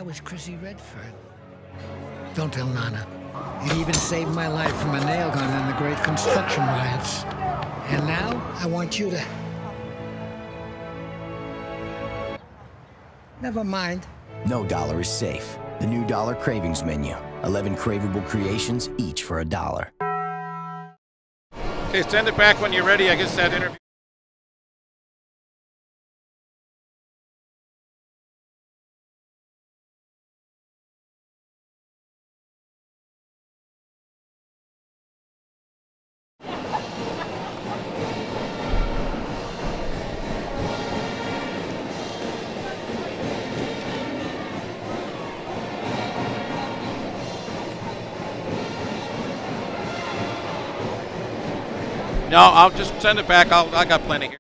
That was Chrissy Redford. Don't tell Nana. You even saved my life from a nail gun in the great construction riots. And now, I want you to... Never mind. No dollar is safe. The new Dollar Cravings menu. 11 craveable creations, each for $1. Okay, send it back when you're ready. I guess that interview. No, I'll just send it back. I got plenty here.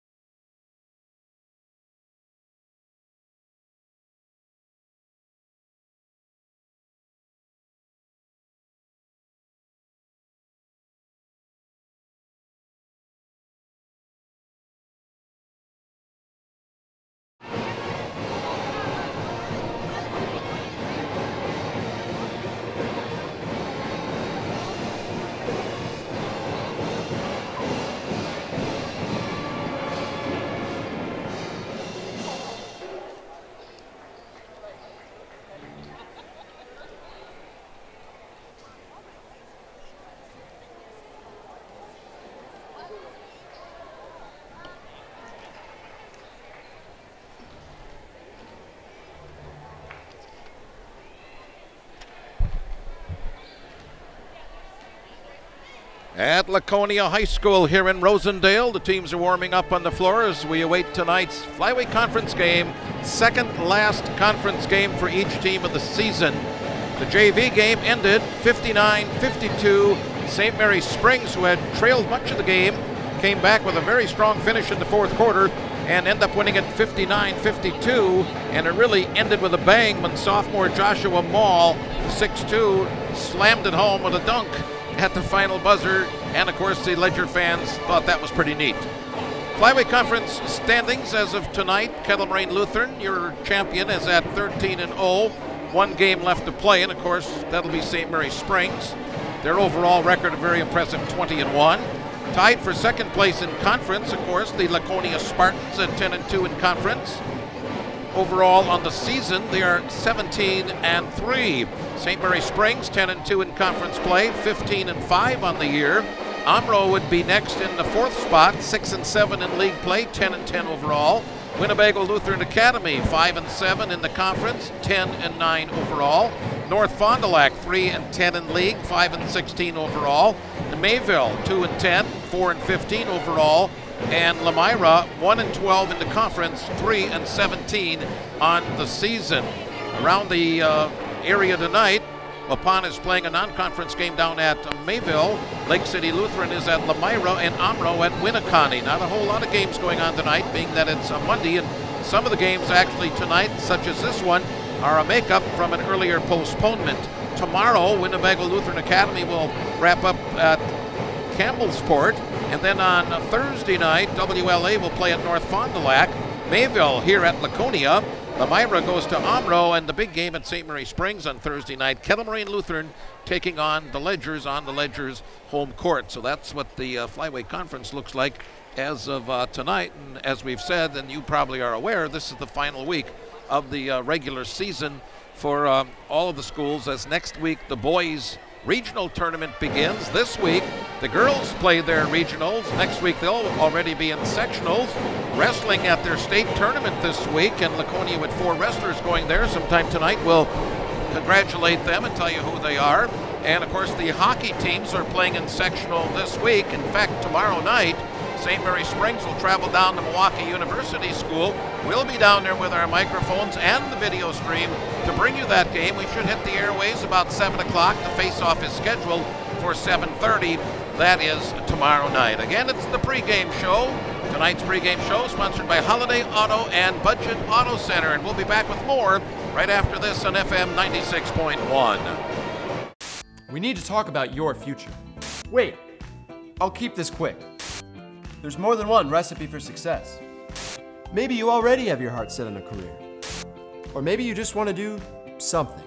At Laconia High School here in Rosendale, the teams are warming up on the floor as we await tonight's Flyweight Conference game, second last conference game for each team of the season. The JV game ended 59-52. St. Mary Springs, who had trailed much of the game, came back with a very strong finish in the fourth quarter and ended up winning it 59-52, and it really ended with a bang when sophomore Joshua Mall, 6'2", slammed it home with a dunk at the final buzzer, and of course the Ledger fans thought that was pretty neat. Flyweight Conference standings as of tonight: Kettle Moraine Lutheran, your champion, is at 13-0, one game left to play, and of course that'll be St. Mary Springs. Their overall record, a very impressive 20-1. Tied for second place in conference, of course, the Laconia Spartans at 10-2 in conference. Overall on the season, they are 17-3. St. Mary Springs 10-2 in conference play, 15-5 on the year. Omro would be next in the fourth spot, 6-7 in league play, 10-10 overall. Winnebago Lutheran Academy 5-7 in the conference, 10-9 overall. North Fond du Lac 3-10 in league, 5-16 overall. Mayville 2-10, 4-15 overall. And Lemira 1-12 in the conference, 3-17 on the season. Around the area tonight, Waupun is playing a non-conference game down at Mayville. Lake City Lutheran is at Lemira, and Omro at Winneconne. Not a whole lot of games going on tonight, being that it's a Monday, and some of the games actually tonight, such as this one, are a makeup from an earlier postponement. Tomorrow, Winnebago Lutheran Academy will wrap up at Campbellsport, and then on Thursday night, WLA will play at North Fond du Lac. Mayville here at Laconia. Lemira goes to Omro, and the big game at St. Mary Springs on Thursday night, Kettle Moraine Lutheran taking on the Ledgers on the Ledgers home court. So that's what the Flyweight Conference looks like as of tonight. And as we've said, and you probably are aware, this is the final week of the regular season for all of the schools, as next week the boys regional tournament begins. This week the girls play their regionals. Next week they'll already be in sectionals. Wrestling at their state tournament this week, and Laconia with 4 wrestlers going there sometime tonight. We'll congratulate them and tell you who they are. And of course the hockey teams are playing in sectional this week. In fact, tomorrow night St. Mary Springs will travel down to Milwaukee University School. We'll be down there with our microphones and the video stream to bring you that game. We should hit the airways about 7 o'clock. The face-off is scheduled for 7:30. That is tomorrow night. Again, it's the pregame show. Tonight's pregame show sponsored by Holiday Auto and Budget Auto Center. And we'll be back with more right after this on FM 96.1. We need to talk about your future. Wait, I'll keep this quick. There's more than one recipe for success. Maybe you already have your heart set on a career. Or maybe you just want to do something.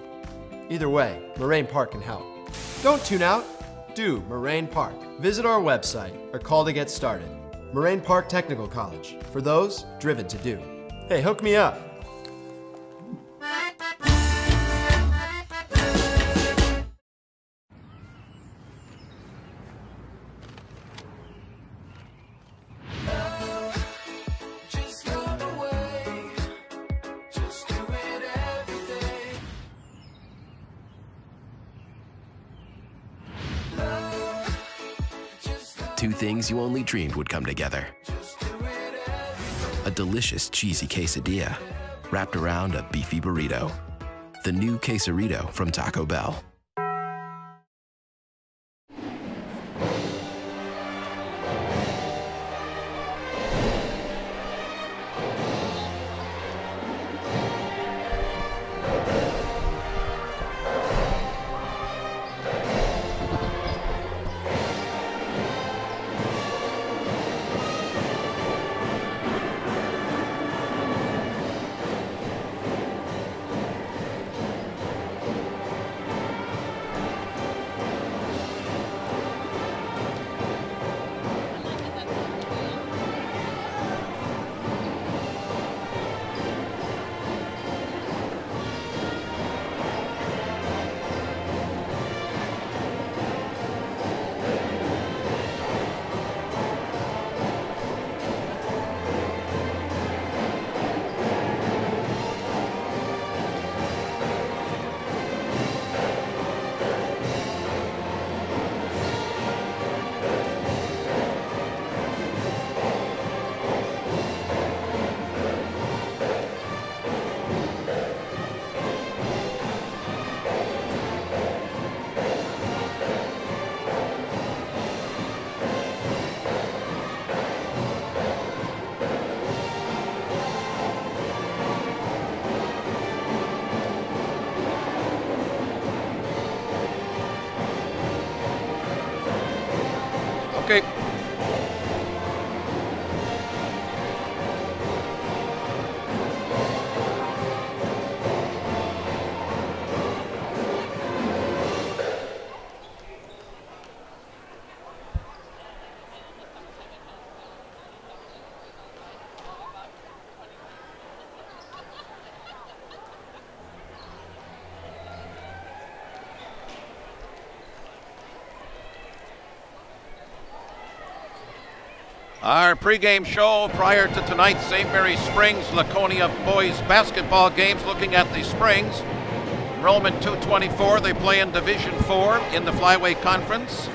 Either way, Moraine Park can help. Don't tune out. Do Moraine Park. Visit our website or call to get started. Moraine Park Technical College, for those driven to do. Hey, hook me up. Two things you only dreamed would come together. A delicious cheesy quesadilla wrapped around a beefy burrito. The new Quesarito from Taco Bell. Okay. Our pregame show prior to tonight's St. Mary's Springs Laconia boys basketball games, looking at the Springs. Enrollment 224, they play in Division 4 in the Flyweight Conference.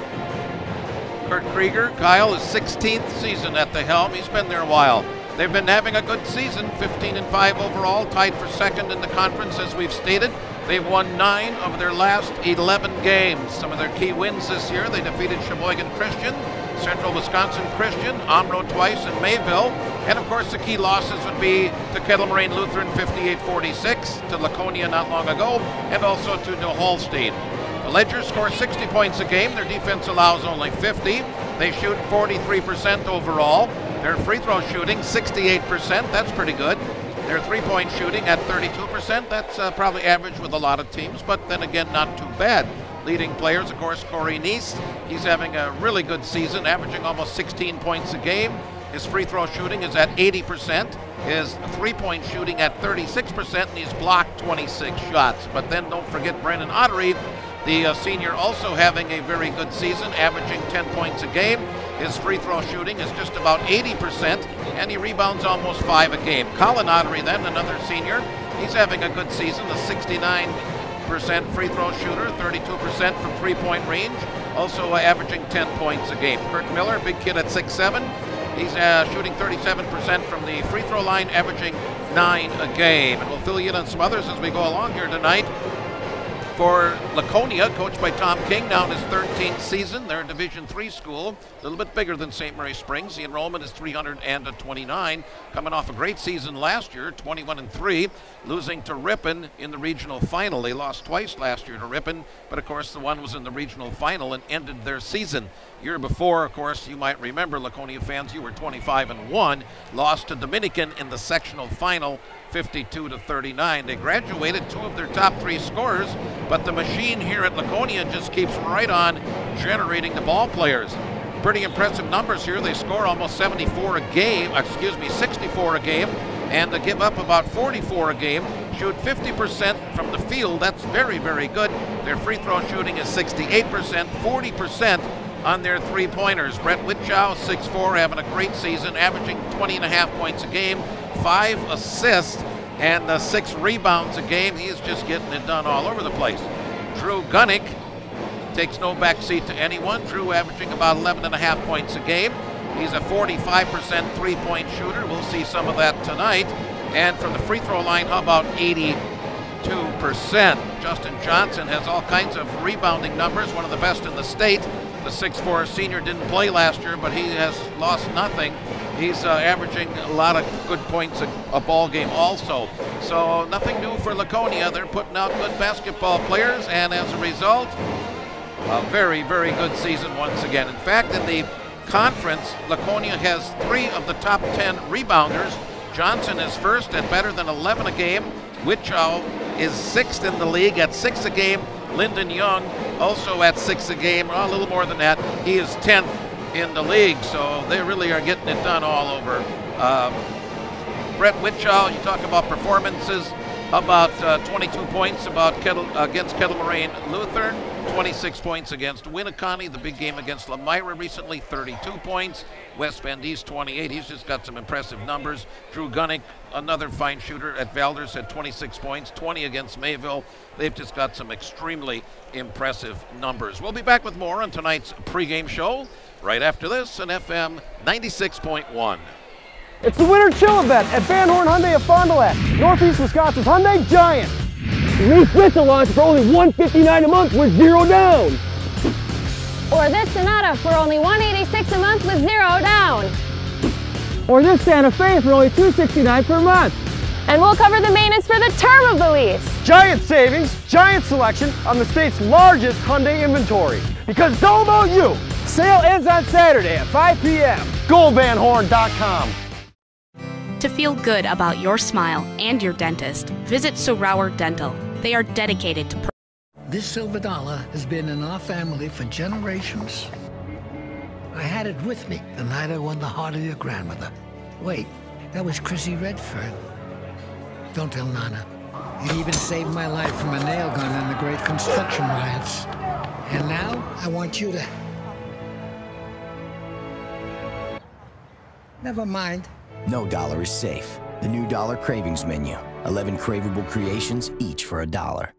Kurt Krieger, Kyle, his 16th season at the helm. He's been there a while. They've been having a good season, 15-5 overall, tied for second in the conference as we've stated. They've won 9 of their last 11 games. Some of their key wins this year, they defeated Sheboygan Christian, Central Wisconsin Christian, Omro twice, and Mayville. And of course the key losses would be to Kettle Moraine Lutheran 58-46, to Laconia not long ago, and also to New Holstein. The Ledgers score 60 points a game. Their defense allows only 50. They shoot 43% overall. Their free throw shooting 68%, that's pretty good. Their three-point shooting at 32%, that's probably average with a lot of teams, but then again not too bad. Leading players, of course, Corey Neese. He's having a really good season, averaging almost 16 points a game. His free throw shooting is at 80%. His three-point shooting at 36%, and he's blocked 26 shots. But then don't forget Brennan Ottery, the senior, also having a very good season, averaging 10 points a game. His free throw shooting is just about 80%, and he rebounds almost 5 a game. Colin Ottery, then, another senior, he's having a good season, a 69% free throw shooter, 32% from three-point range, also averaging 10 points a game. Kurt Miller, big kid at 6'7", he's shooting 37% from the free throw line, averaging 9 a game. And we'll fill you in on some others as we go along here tonight. for Laconia, coached by Tom King, now in his 13th season. They're a Division III school, a little bit bigger than St. Mary Springs. The enrollment is 329, coming off a great season last year, 21-3, losing to Ripon in the regional final. They lost twice last year to Ripon, but of course the one was in the regional final and ended their season. Year before, of course, you might remember, Laconia fans, you were 25-1, lost to Dominican in the sectional final, 52-39. They graduated 2 of their top 3 scorers, but the machine here at Laconia just keeps right on generating the ball players. Pretty impressive numbers here. They score almost 64 a game, 64 a game, and they give up about 44 a game. Shoot 50% from the field. That's very, very good. Their free throw shooting is 68%, 40% on their three-pointers. Brett Witchow, 6'4", having a great season, averaging 20.5 points a game, 5 assists, and 6 rebounds a game. He is just getting it done all over the place. Drew Gunnick takes no backseat to anyone. Drew averaging about 11.5 points a game. He's a 45% three-point shooter. We'll see some of that tonight. And from the free throw line, how about 82%? Justin Johnson has all kinds of rebounding numbers, one of the best in the state. The 6'4" senior didn't play last year, but he has lost nothing. He's averaging a lot of good points a ball game also. So nothing new for Laconia. They're putting out good basketball players, and as a result, a very, very good season once again. In fact, in the conference, Laconia has 3 of the top 10 rebounders. Johnson is first at better than 11 a game. Witchow is 6th in the league at 6 a game. Lyndon Young also at 6 a game, a little more than that. He is 10th in the league, so they really are getting it done all over. Brett Witchow, you talk about performances, about 22 points against Kettle Moraine Lutheran, 26 points against Winneconne, the big game against Lemira recently, 32 points. West Bend East, 28. He's just got some impressive numbers. Drew Gunnick, another fine shooter at Valders, at 26 points, 20 against Mayville. They've just got some extremely impressive numbers. We'll be back with more on tonight's pregame show right after this on FM 96.1. It's the winter chill event at Van Horn Hyundai of Fond du Lac, Northeast Wisconsin's Hyundai Giant. New Sprinter launch for only $159 a month with 0 down. Or this Sonata for only $186 a month with 0 down. Or this Santa Fe for only $269 per month. And we'll cover the maintenance for the term of the lease. Giant savings, giant selection on the state's largest Hyundai inventory. Because it's all about you. Sale ends on Saturday at 5 p.m. GoVanHorn.com. To feel good about your smile and your dentist, visit Sorauer Dental. They are dedicated to This silver dollar has been in our family for generations. I had it with me the night I won the heart of your grandmother. Wait, that was Chrissy Redfern. Don't tell Nana. It even saved my life from a nail gun in the great construction riots. And now, I want you to... Never mind. No dollar is safe. The new Dollar Cravings Menu. 11 craveable creations, each for $1.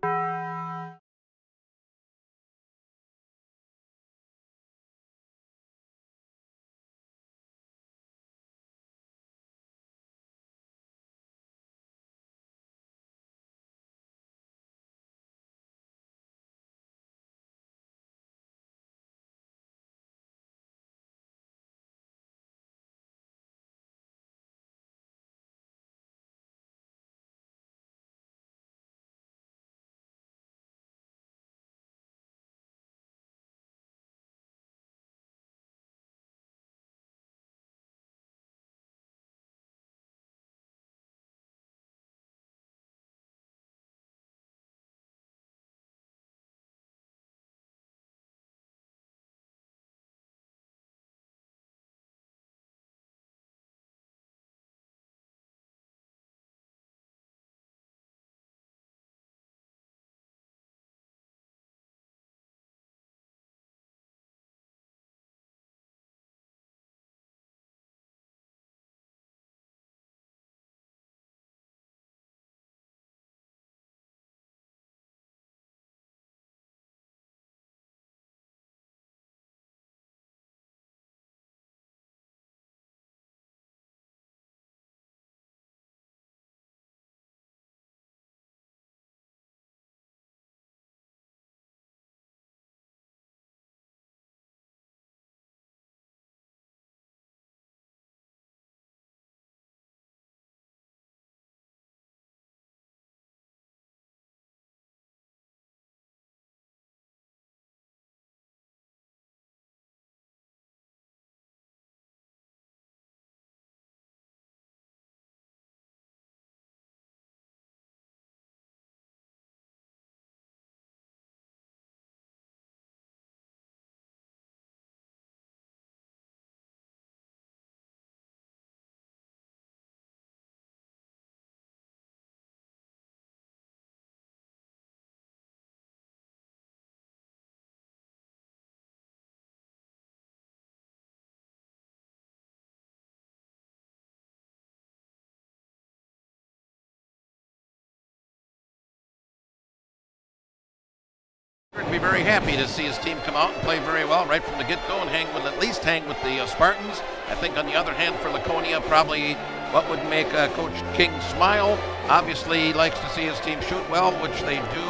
He'd be very happy to see his team come out and play very well right from the get-go and at least hang with the Spartans. I think on the other hand for Laconia, probably what would make Coach King smile. Obviously, he likes to see his team shoot well, which they do,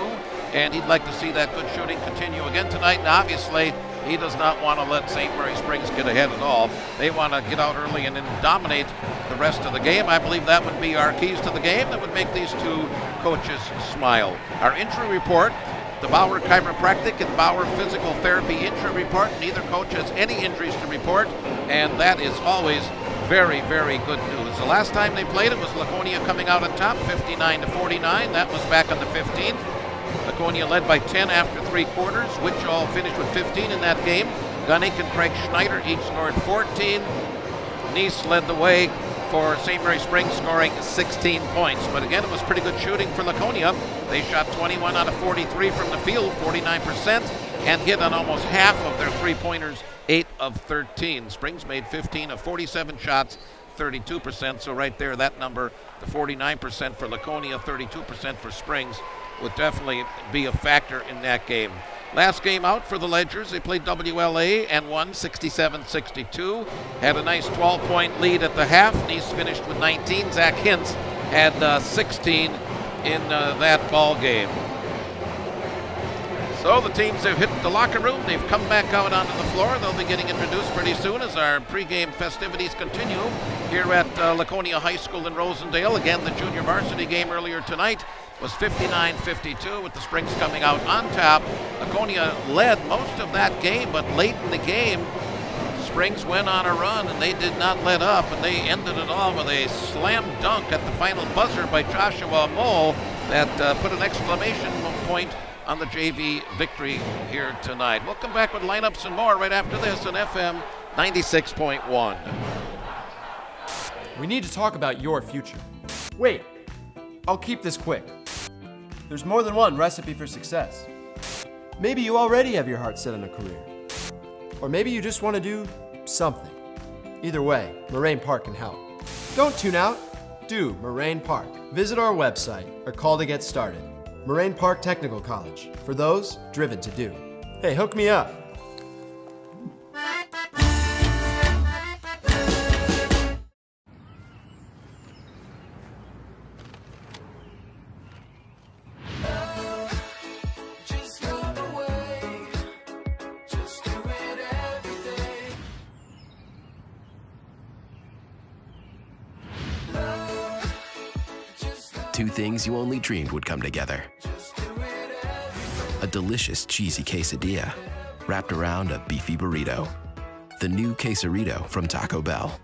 and he'd like to see that good shooting continue again tonight. And obviously, he does not want to let St. Mary Springs get ahead at all. They want to get out early and then dominate the rest of the game. I believe that would be our keys to the game that would make these two coaches smile. Our injury report, the Bauer Chiropractic and Bauer Physical Therapy injury report. Neither coach has any injuries to report, and that is always very, very good news. The last time they played, it was Laconia coming out on top, 59-49. That was back on the 15th. Laconia led by 10 after 3 quarters. Wichita finished with 15 in that game. Gunnick and Craig Schneider each scored 14. Nice led the way for St. Mary Springs, scoring 16 points. But again, it was pretty good shooting for Laconia. They shot 21 out of 43 from the field, 49%, and hit on almost half of their three-pointers, 8 of 13. Springs made 15 of 47 shots, 32%. So right there, that number, the 49% for Laconia, 32% for Springs, would definitely be a factor in that game. Last game out for the Ledgers, they played WLA and won 67-62. Had a nice 12-point lead at the half. Nice finished with 19. Zach Hintz had 16 in that ball game. So the teams have hit the locker room. They've come back out onto the floor. They'll be getting introduced pretty soon as our pregame festivities continue here at Laconia High School in Rosendale. Again, the junior varsity game earlier tonight was 59-52 with the Springs coming out on top. Laconia led most of that game, but late in the game, Springs went on a run and they did not let up, and they ended it all with a slam dunk at the final buzzer by Joshua Moll that put an exclamation point on the JV victory here tonight. We'll come back with lineups and more right after this on FM 96.1. We need to talk about your future. Wait, I'll keep this quick. There's more than one recipe for success. Maybe you already have your heart set on a career. Or maybe you just want to do something. Either way, Moraine Park can help. Don't tune out, do Moraine Park. Visit our website or call to get started. Moraine Park Technical College, for those driven to do. Hey, hook me up. Two things you only dreamed would come together. A delicious cheesy quesadilla wrapped around a beefy burrito. The new Quesarito from Taco Bell.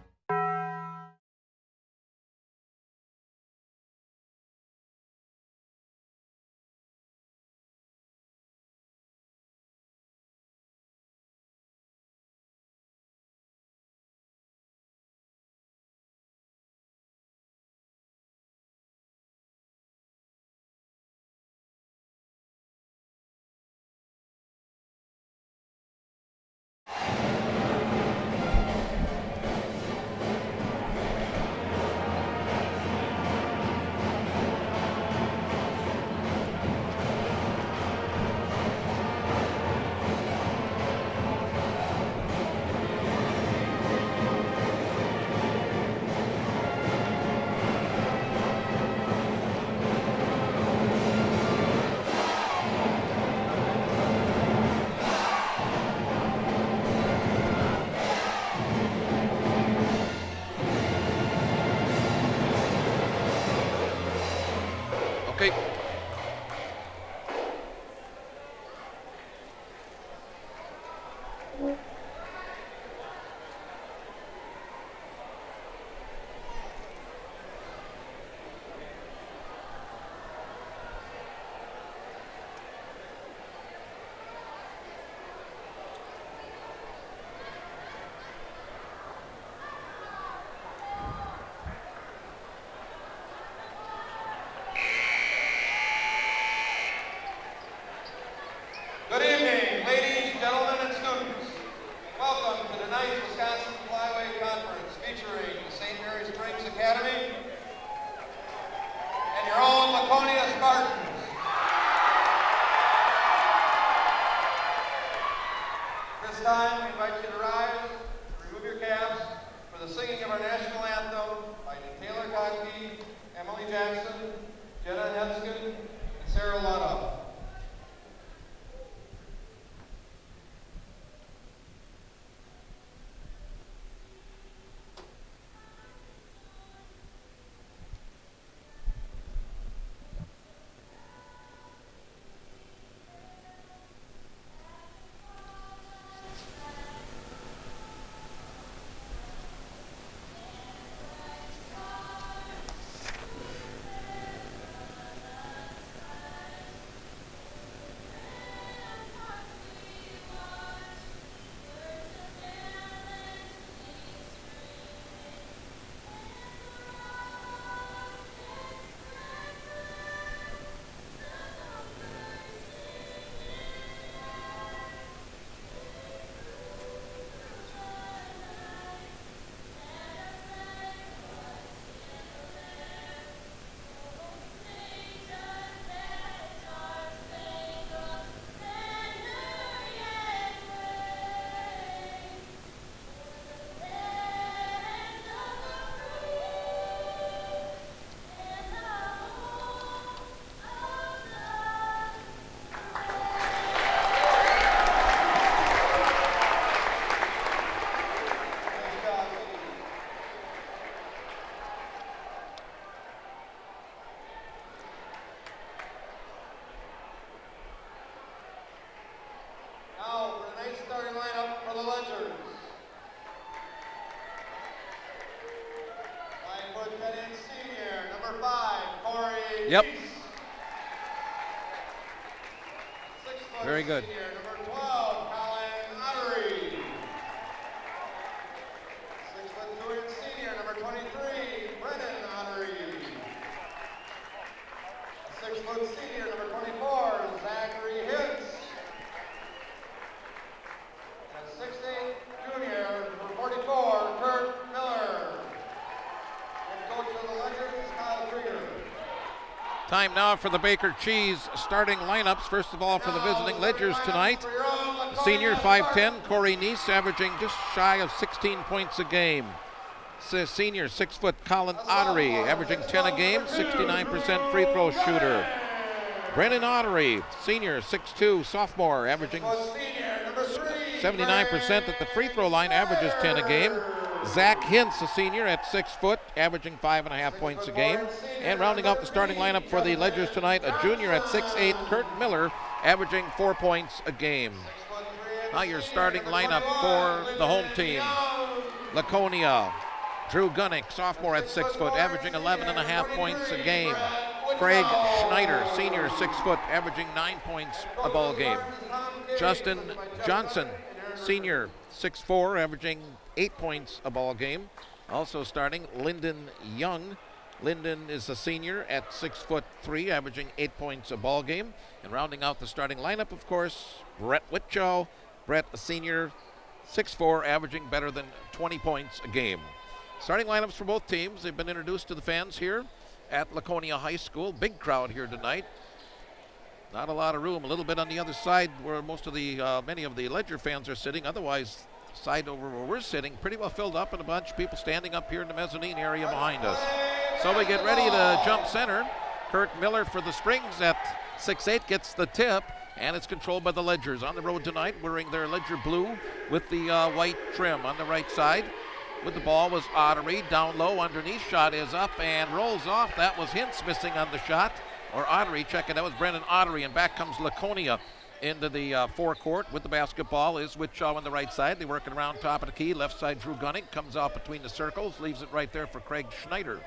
Yep. Very good. Time now for the Baker Cheese starting lineups. First of all, for the visiting Ledgers tonight, senior 5'10", Corey Neese, averaging just shy of 16 points a game. Senior 6 foot Colin Ottery, averaging 10 a game, 69% free throw shooter. Brennan Ottery, senior 6'2", sophomore, averaging 79% at the free throw line, averages 10 a game. Zach Hintz, a senior at 6 foot, averaging 5.5 points a game. And rounding out the starting lineup for the Ledgers tonight, a junior at 6'8", Kurt Miller, averaging 4 points a game. Now your starting lineup for the home team. Laconia, Drew Gunnick, sophomore at 6 foot, averaging 11.5 points a game. Craig Schneider, senior 6 foot, averaging 9 points a ball game. Justin Johnson, senior 6'4", averaging 8 points a ball game. Also starting, Lyndon Young. Lyndon is a senior at 6'3", averaging 8 points a ball game. And rounding out the starting lineup, of course, Brett Whitchow. Brett, a senior, 6'4", averaging better than 20 points a game. Starting lineups for both teams. They've been introduced to the fans here at Laconia High School. Big crowd here tonight. Not a lot of room. A little bit on the other side where most of the many of the Ledger fans are sitting. Otherwise, side over where we're sitting, pretty well filled up, and a bunch of people standing up here in the mezzanine area behind us. So we get ready to jump center. Kurt Miller for the Springs at 6'8" gets the tip, and it's controlled by the Ledgers. On the road tonight, wearing their Ledger blue with the white trim. On the right side with the ball was Ottery. Down low underneath, shot is up and rolls off. That was Hintz missing on the shot. Or Ottery, check it, that was Brendan Ottery, and back comes Laconia into the forecourt with the basketball is Whitchow on the right side. They're working around top of the key. Left side, Drew Gunnick comes out between the circles, leaves it right there for Craig Schneider.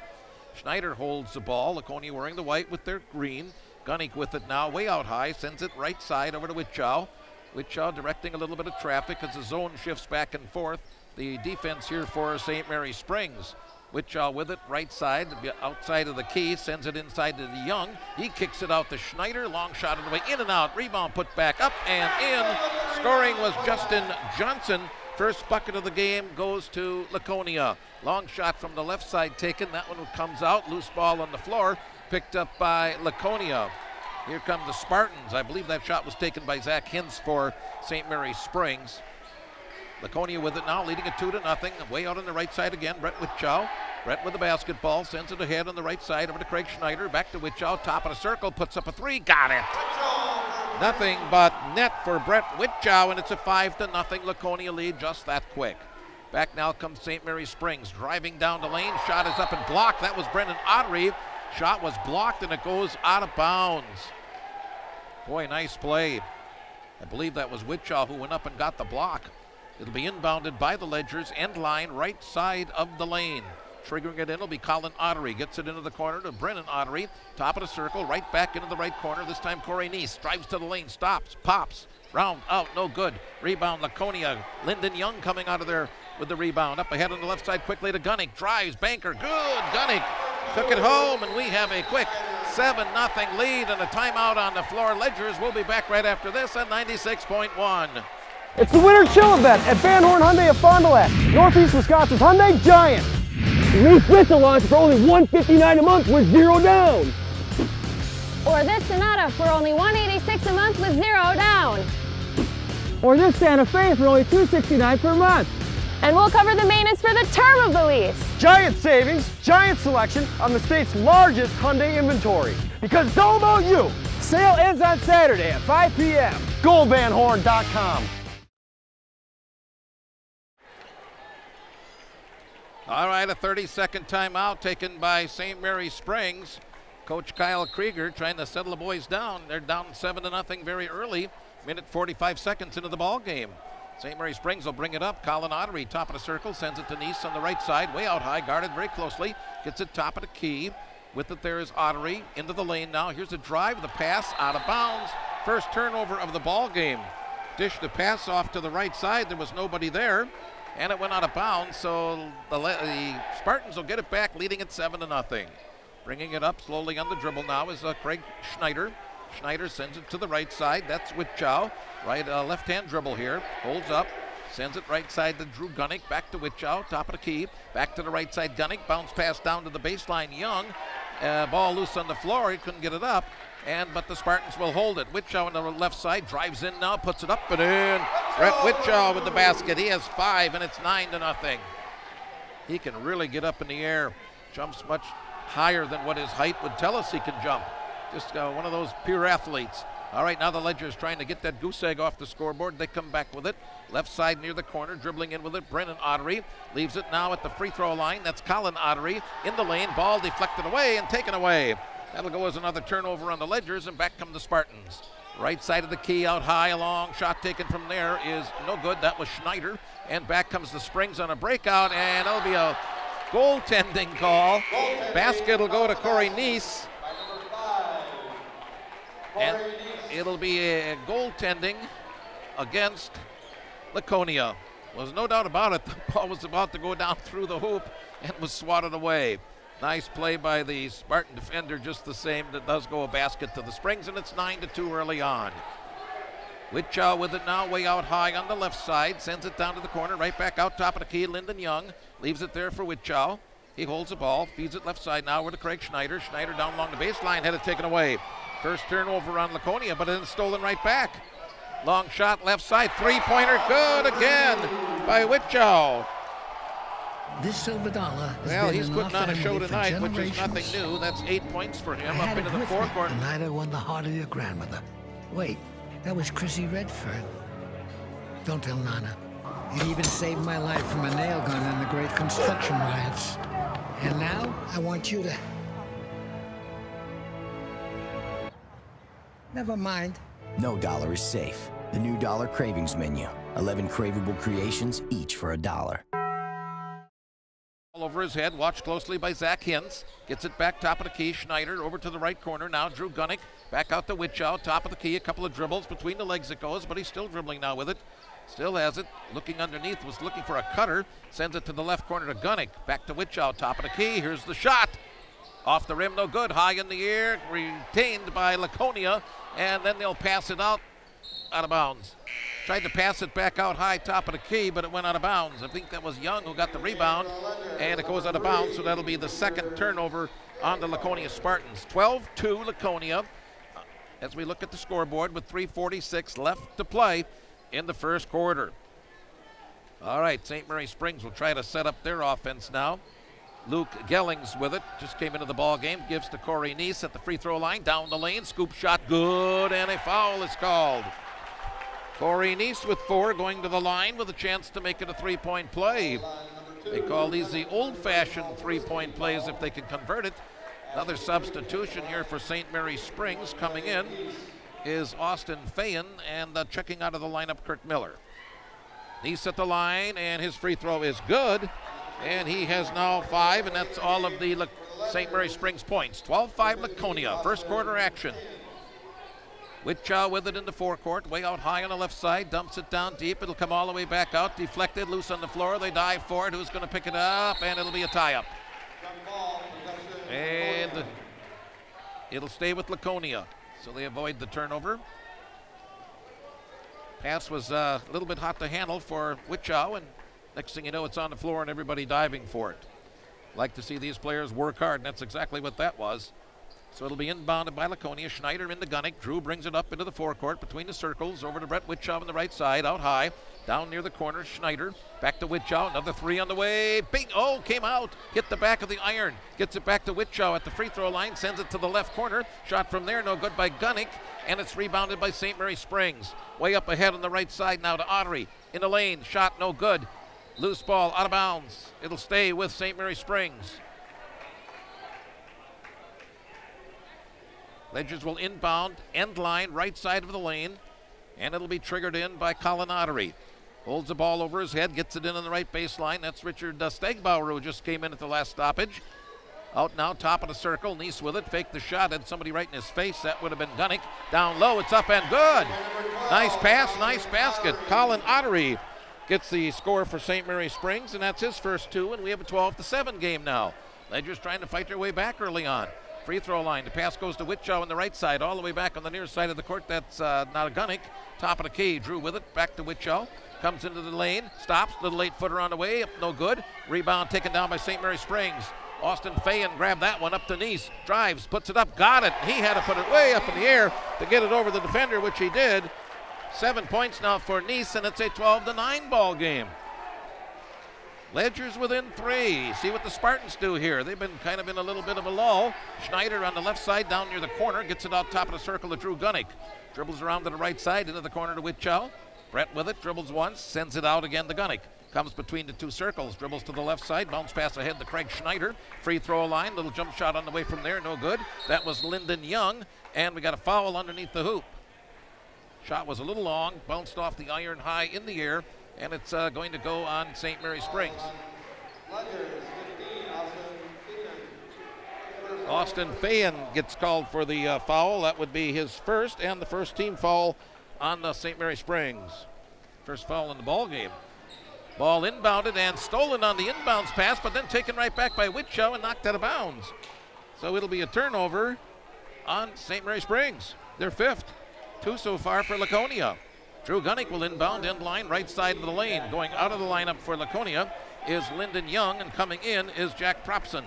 Schneider holds the ball. Laconia wearing the white with their green. Gunnick with it now, way out high, sends it right side over to Whitchow. Whitchow directing a little bit of traffic as the zone shifts back and forth. The defense here for St. Mary Springs. Whitchow with it, right side, outside of the key, sends it inside to the Young. He kicks it out to Schneider, long shot on the way, in and out, rebound put back up and in. Scoring was Justin Johnson. First bucket of the game goes to Laconia. Long shot from the left side taken, that one comes out, loose ball on the floor, picked up by Laconia. Here come the Spartans. I believe that shot was taken by Zach Hintz for St. Mary Springs. Laconia with it now, leading it 2-0. Way out on the right side again, Brett Whitchow. Brett with the basketball, sends it ahead on the right side over to Craig Schneider. Back to Whitchow, top of the circle, puts up a three, got it. Nothing but net for Brett Whitchow, and it's a 5-0 Laconia lead just that quick. Back now comes St. Mary Springs, driving down the lane. Shot is up and blocked. That was Brendan Ottery. Shot was blocked, and it goes out of bounds. Boy, nice play. I believe that was Whitchow who went up and got the block. It'll be inbounded by the Ledgers, end line, right side of the lane. Triggering it in will be Colin Ottery. Gets it into the corner to Brennan Ottery. Top of the circle, right back into the right corner. This time Corey Neese drives to the lane, stops, pops, round, out, no good. Rebound Laconia. Lyndon Young coming out of there with the rebound. Up ahead on the left side quickly to Gunnick. Drives, banker, good. Gunnick took it home, and we have a quick 7-0 lead and a timeout on the floor. Ledgers will be back right after this at 96.1. It's the winter chill event at Van Horn Hyundai of Fond du Lac, Northeast Wisconsin's Hyundai Giant. Lease this to launch for only $159 a month with 0 down. Or this Sonata for only $186 a month with 0 down. Or this Santa Fe for only $269 per month. And we'll cover the maintenance for the term of the lease. Giant savings, giant selection on the state's largest Hyundai inventory. Because don't about you, sale ends on Saturday at 5 p.m. GoVanHorn.com. All right, a 30-second timeout taken by St. Mary Springs. Coach Kyle Krieger trying to settle the boys down. They're down 7-0 very early. Minute 45 seconds into the ball game. St. Mary Springs will bring it up. Colin Ottery, top of the circle, sends it to Neese on the right side, way out high, guarded very closely. Gets it top of the key. With it there is Ottery into the lane now. Here's a drive, the pass out of bounds. First turnover of the ball game. Dished the pass off to the right side. There was nobody there, and it went out of bounds. So the Spartans will get it back, leading it 7-0. Bringing it up slowly on the dribble now is Craig Schneider. Schneider sends it to the right side. That's Witchow. Right left-hand dribble here. Holds up. Sends it right side to Drew Gunnick. Back to Witchow. Top of the key. Back to the right side. Gunnick. Bounce pass down to the baseline. Young. Ball loose on the floor. He couldn't get it up. But the Spartans will hold it. Witchow on the left side. Drives in now. Puts it up and in. Brett Witchow with the basket. He has 5, and it's 9-0. He can really get up in the air. Jumps much higher than what his height would tell us he can jump. Just one of those pure athletes. All right, now the Ledger is trying to get that goose egg off the scoreboard. They come back with it. Left side near the corner, dribbling in with it. Brennan Ottery leaves it now at the free throw line. That's Colin Ottery in the lane. Ball deflected away and taken away. That'll go as another turnover on the Ledgers, and back come the Spartans. Right side of the key, out high, a long shot taken from there is no good. That was Schneider. And back comes the Springs on a breakout, and that'll be a goaltending call. Basket will go to Corey Neese. And it'll be a goaltending against Laconia. There's no doubt about it. The ball was about to go down through the hoop and was swatted away. Nice play by the Spartan defender, just the same. That does go a basket to the Springs, and it's 9-2 early on. Witchow with it now, way out high on the left side. Sends it down to the corner, right back out top of the key. Lyndon Young leaves it there for Witchow. He holds the ball, feeds it left side now over to Craig Schneider. Schneider down along the baseline, had it taken away. First turnover on Laconia, but then stolen right back. Long shot left side, three-pointer, good again by Witchow. This silver dollar has Well, been he's in putting our on a show family for tonight, which is generations. nothing new. That's 8 points for him I up had into it the with me forecourt. the night I won the heart of your grandmother. Wait, that was Chrissy Redfern. Don't tell Nana. It even saved my life from a nail gun in the great construction riots. And now I want you to... Never mind. No dollar is safe. The new Dollar Cravings Menu. 11 craveable creations, each for $1. All over his head, watched closely by Zach Hintz. Gets it back top of the key. Schneider over to the right corner. Now Drew Gunnick back out to Witchow. Top of the key, a couple of dribbles between the legs it goes, but he's still dribbling now with it. Still has it. Looking underneath, was looking for a cutter. Sends it to the left corner to Gunnick. Back to Witchow, top of the key. Here's the shot. Off the rim, no good. High in the air, retained by Laconia, and then they'll pass it out of bounds. Tried to pass it back out high, top of the key, but it went out of bounds. I think that was Young who got the rebound, and it goes out of bounds, so that'll be the second turnover on the Laconia Spartans. 12-2 Laconia as we look at the scoreboard with 3:46 left to play in the first quarter. All right, St. Mary Springs will try to set up their offense now. Luke Gellings with it, just came into the ball game, gives to Corey Neese at the free throw line, down the lane, scoop shot, good, and a foul is called. Corey Neese with 4, going to the line with a chance to make it a three-point play. They call these the old-fashioned three-point plays if they can convert it. Another substitution here for St. Mary Springs. Coming in is Austin Fayen, and checking out of the lineup, Kurt Miller. Neese at the line, and his free throw is good. And he has now 5, and that's all of the St. Mary Springs points. 12-5 Laconia, first quarter action. Witchow with it in the forecourt, way out high on the left side, dumps it down deep. It'll come all the way back out, deflected, loose on the floor. They dive for it. Who's going to pick it up? And it'll be a tie-up. And it'll stay with Laconia, so they avoid the turnover. Pass was a little bit hot to handle for Witchow, and next thing you know, it's on the floor and everybody diving for it. Like to see these players work hard, and that's exactly what that was. So it'll be inbounded by Laconia. Schneider into Gunnick. Drew brings it up into the forecourt between the circles. Over to Brett Witchow on the right side, out high. Down near the corner, Schneider. Back to Witchow. Another 3 on the way. Bing! Oh, came out. Hit the back of the iron. Gets it back to Witchow at the free throw line. Sends it to the left corner. Shot from there, no good by Gunnick. And it's rebounded by St. Mary Springs. Way up ahead on the right side now to Ottery. In the lane, shot no good. Loose ball, out of bounds. It'll stay with St. Mary Springs. Ledgers will inbound, end line, right side of the lane, and it'll be triggered in by Colin Ottery. Holds the ball over his head, gets it in on the right baseline. That's Richard Stegbauer, who just came in at the last stoppage. Out now, top of the circle. Nice with it. Faked the shot. Had somebody right in his face. That would have been Gunnick. Down low. It's up and good. Nice pass. Nice basket. Colin Ottery gets the score for St. Mary Springs, and that's his first 2, and we have a 12-7 game now. Ledger's trying to fight their way back early on. Free throw line. The pass goes to Whitchow on the right side, all the way back on the near side of the court. That's not a Gunnick. Top of the key. Drew with it. Back to Whitchow. Comes into the lane. Stops. Little 8-footer on the way. Up no good. Rebound taken down by St. Mary Springs. Austin Fayen grabbed that one up to Nice. Drives. Puts it up. Got it. He had to put it way up in the air to get it over the defender, which he did. 7 points now for Nice, and it's a 12-9 ball game. Ledger's within 3. See what the Spartans do here. They've been kind of in a little bit of a lull. Schneider on the left side down near the corner. Gets it out top of the circle to Drew Gunnick. Dribbles around to the right side into the corner to Whitchow. Brett with it. Dribbles once. Sends it out again to Gunnick. Comes between the 2 circles. Dribbles to the left side. Bounce pass ahead to Craig Schneider. Free throw line. Little jump shot on the way from there. No good. That was Lyndon Young. And we got a foul underneath the hoop. Shot was a little long. Bounced off the iron high in the air. And it's going to go on St. Mary Springs. Austin Fayen gets called for the foul. That would be his first and the first team foul on St. Mary Springs. First foul in the ball game. Ball inbounded and stolen on the inbounds pass, but then taken right back by Whitchow and knocked out of bounds. So it'll be a turnover on St. Mary Springs. Their 5th. 2 so far for Laconia. Drew Gunnick will inbound end line right side of the lane. Going out of the lineup for Laconia is Lyndon Young, and coming in is Jack Propson.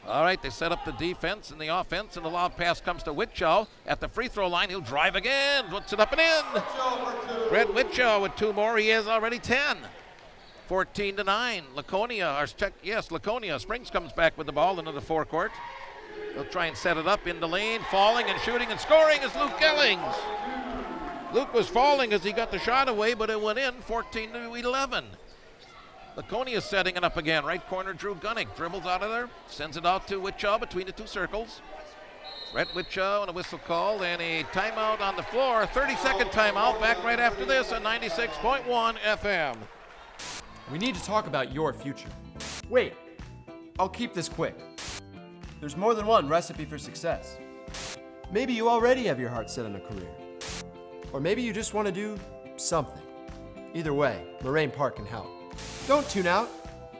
All right, they set up the defense and the offense, and the lob pass comes to Whitchow at the free throw line. He'll drive again, puts it up and in. Brett Whitchow with 2 more. He has already 10. 14-9. Laconia, Laconia. Springs comes back with the ball into the forecourt. They'll try and set it up in the lane. Falling and shooting and scoring is Luke Gellings. Luke was falling as he got the shot away, but it went in. 14-11. Laconia setting it up again. Right corner, Drew Gunnick dribbles out of there, sends it out to Whitchow between the 2 circles. Brett Whitchow and a whistle called and a timeout on the floor. 30-second timeout. Back right after this on 96.1 FM. We need to talk about your future. Wait, I'll keep this quick. There's more than one recipe for success. Maybe you already have your heart set on a career. Or maybe you just want to do something. Either way, Moraine Park can help. Don't tune out.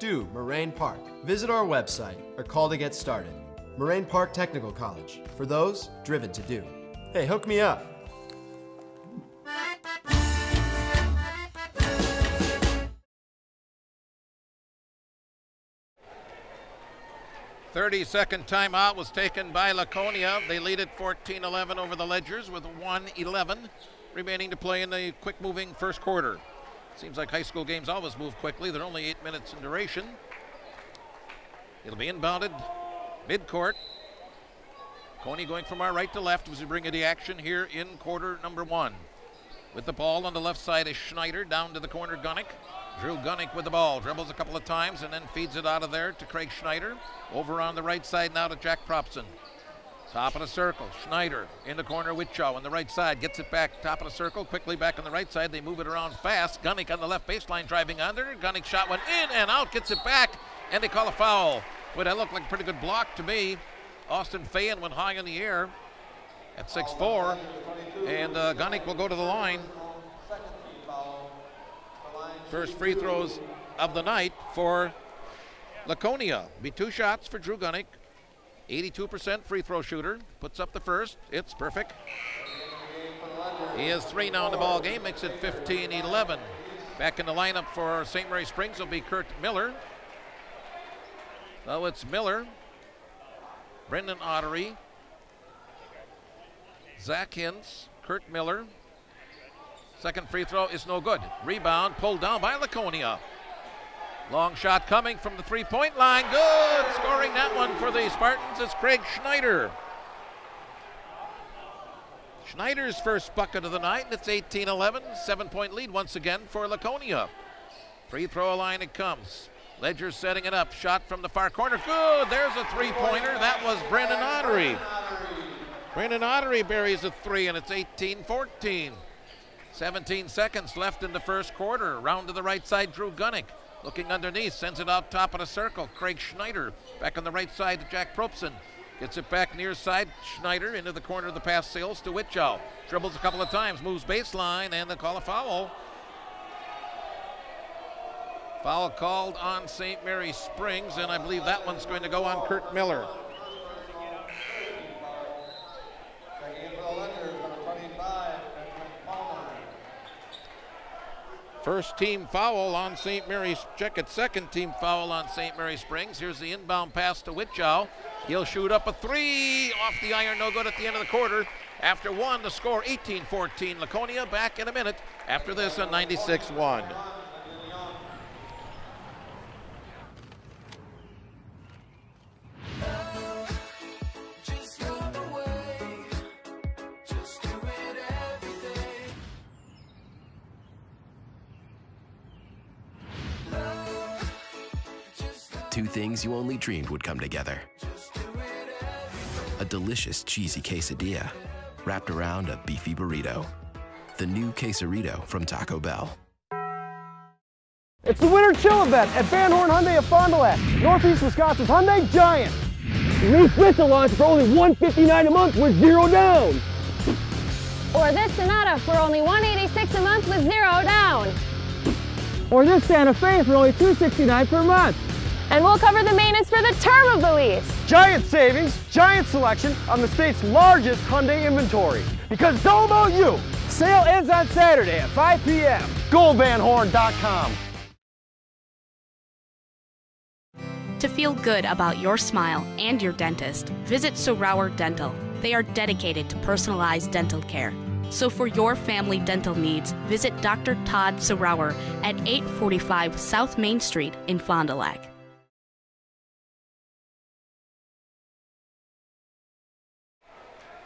Do Moraine Park. Visit our website or call to get started. Moraine Park Technical College, for those driven to do. Hey, hook me up. Thirty-second timeout was taken by Laconia. They lead at 14-11 over the Ledgers with 1:11 remaining to play in the quick-moving first quarter. Seems like high school games always move quickly. They're only 8 minutes in duration. It'll be inbounded midcourt. Coney going from our right to left as we bring you the action here in quarter number 1. With the ball on the left side is Schneider, down to the corner Gunnick. Drew Gunnick with the ball, dribbles a couple of times and then feeds it out of there to Craig Schneider. Over on the right side now to Jack Propson. Top of the circle, Schneider in the corner, Whitchow on the right side, gets it back, top of the circle, quickly back on the right side, they move it around fast. Gunnick on the left baseline driving under, Gunnick shot one in and out, gets it back, and they call a foul. Boy, that looked like a pretty good block to me. Austin Fayen went high in the air at 6'4", and Gunnick will go to the line. First free throws of the night for Laconia. Be 2 shots for Drew Gunnick. 82% free throw shooter. Puts up the first. It's perfect. He has 3 now in the ball game. Makes it 15-11. Back in the lineup for St. Mary Springs will be Kurt Miller. So it's Miller, Brendan Ottery, Zach Hintz, Kurt Miller. Second free throw is no good. Rebound pulled down by Laconia. Long shot coming from the 3-point line. Good. Scoring that one for the Spartans is Craig Schneider. Schneider's first bucket of the night, and it's 18-11. 7-point lead once again for Laconia. Free throw line it comes. Ledger setting it up. Shot from the far corner. Good. There's a 3-pointer. That was Brendan Ottery. Brendan Ottery buries a 3, and it's 18-14. 17 seconds left in the first quarter. Round to the right side, Drew Gunnick. Looking underneath, sends it out top of the circle. Craig Schneider back on the right side to Jack Propson. Gets it back near side. Schneider into the corner of the pass, sails to Witchow. Dribbles a couple of times, moves baseline, and they call a foul. Foul called on St. Mary Springs, and I believe that one's going to go on Kurt Miller. First team foul on St. Mary's, check it, second team foul on St. Mary Springs. Here's the inbound pass to Witchow. He'll shoot up a three, off the iron, no good at the end of the quarter. After one, the score 18-14. Laconia back in a minute after this on 96-1. Two things you only dreamed would come together. A delicious cheesy quesadilla wrapped around a beefy burrito. The new quesarito from Taco Bell. It's the Winter Chill event at Van Horn Hyundai of Fond du Lac, Northeast Wisconsin's Hyundai Giant. Lease Vista launch for only $159 a month with 0 down. Or this Sonata for only $186 a month with 0 down. Or this Santa Fe for only $269 per month. And we'll cover the maintenance for the term of the lease. Giant savings, giant selection on the state's largest Hyundai inventory. Because it's all about you. Sale ends on Saturday at 5 p.m. GoVanHorn.com. To feel good about your smile and your dentist, visit Sauer Dental. They are dedicated to personalized dental care. So for your family dental needs, visit Dr. Todd Sauer at 845 South Main Street in Fond du Lac.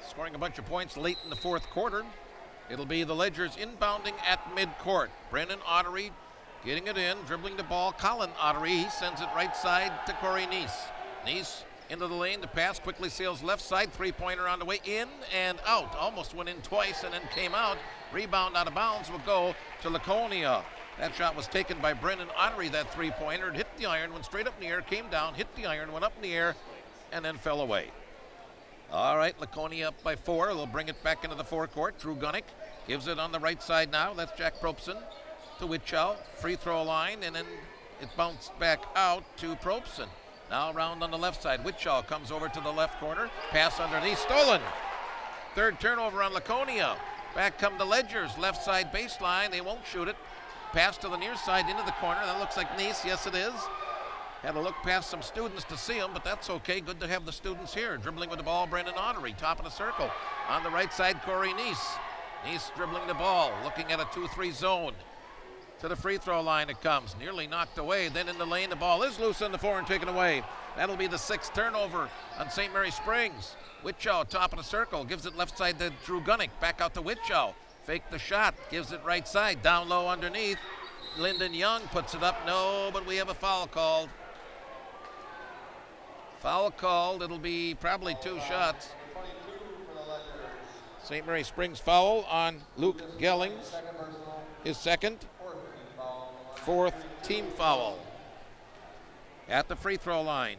Scoring a bunch of points late in the fourth quarter. It'll be the Ledgers inbounding at midcourt. Brennan Ottery getting it in, dribbling the ball. Colin Ottery, he sends it right side to Corey Neese. Neese into the lane, the pass quickly sails left side, three-pointer on the way in and out. Almost went in twice and then came out. Rebound out of bounds will go to Laconia. That shot was taken by Brennan Ottery, that three-pointer. It hit the iron, went straight up in the air, came down, hit the iron, went up in the air, and then fell away. All right, Laconia up by 4. They'll bring it back into the forecourt. Drew Gunnick gives it on the right side now. That's Jack Propson to Witchow. Free throw line, and then it bounced back out to Propson. Now around on the left side. Witchow comes over to the left corner. Pass underneath, stolen. Third turnover on Laconia. Back come the Ledgers. Left side baseline. They won't shoot it. Pass to the near side into the corner. That looks like Neese. Yes, it is. Had to look past some students to see them, but that's okay. Good to have the students here. Dribbling with the ball, Brendan Ottery, top of the circle. On the right side, Corey Neese. Neese dribbling the ball, looking at a 2-3 zone. To the free throw line it comes, nearly knocked away. Then in the lane, the ball is loose on the floor and taken away. That'll be the 6th turnover on St. Mary Springs. Witchow, top of the circle, gives it left side to Drew Gunnick. Back out to Witchow. Fake the shot, gives it right side, down low underneath. Lyndon Young puts it up, no, but we have a foul called. Foul called, it'll be probably 2 shots. St. Mary Springs foul on Luke Gellings, his second, 4th team foul. At the free throw line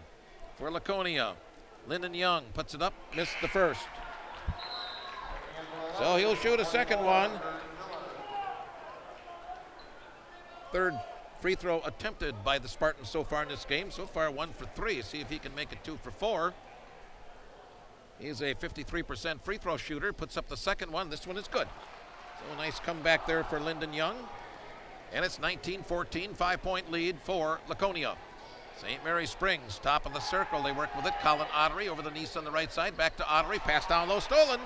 for Laconia, Lyndon Young puts it up, missed the first. So he'll shoot a second one. Third free throw attempted by the Spartans so far in this game. So far 1 for 3. See if he can make it 2 for 4. He's a 53% free throw shooter. Puts up the second one. This one is good. So a nice comeback there for Lyndon Young. And it's 19-14, 5-point lead for Laconia. St. Mary Springs, top of the circle. They work with it. Colin Ottery over the Neese on the right side. Back to Ottery. Pass down low, stolen.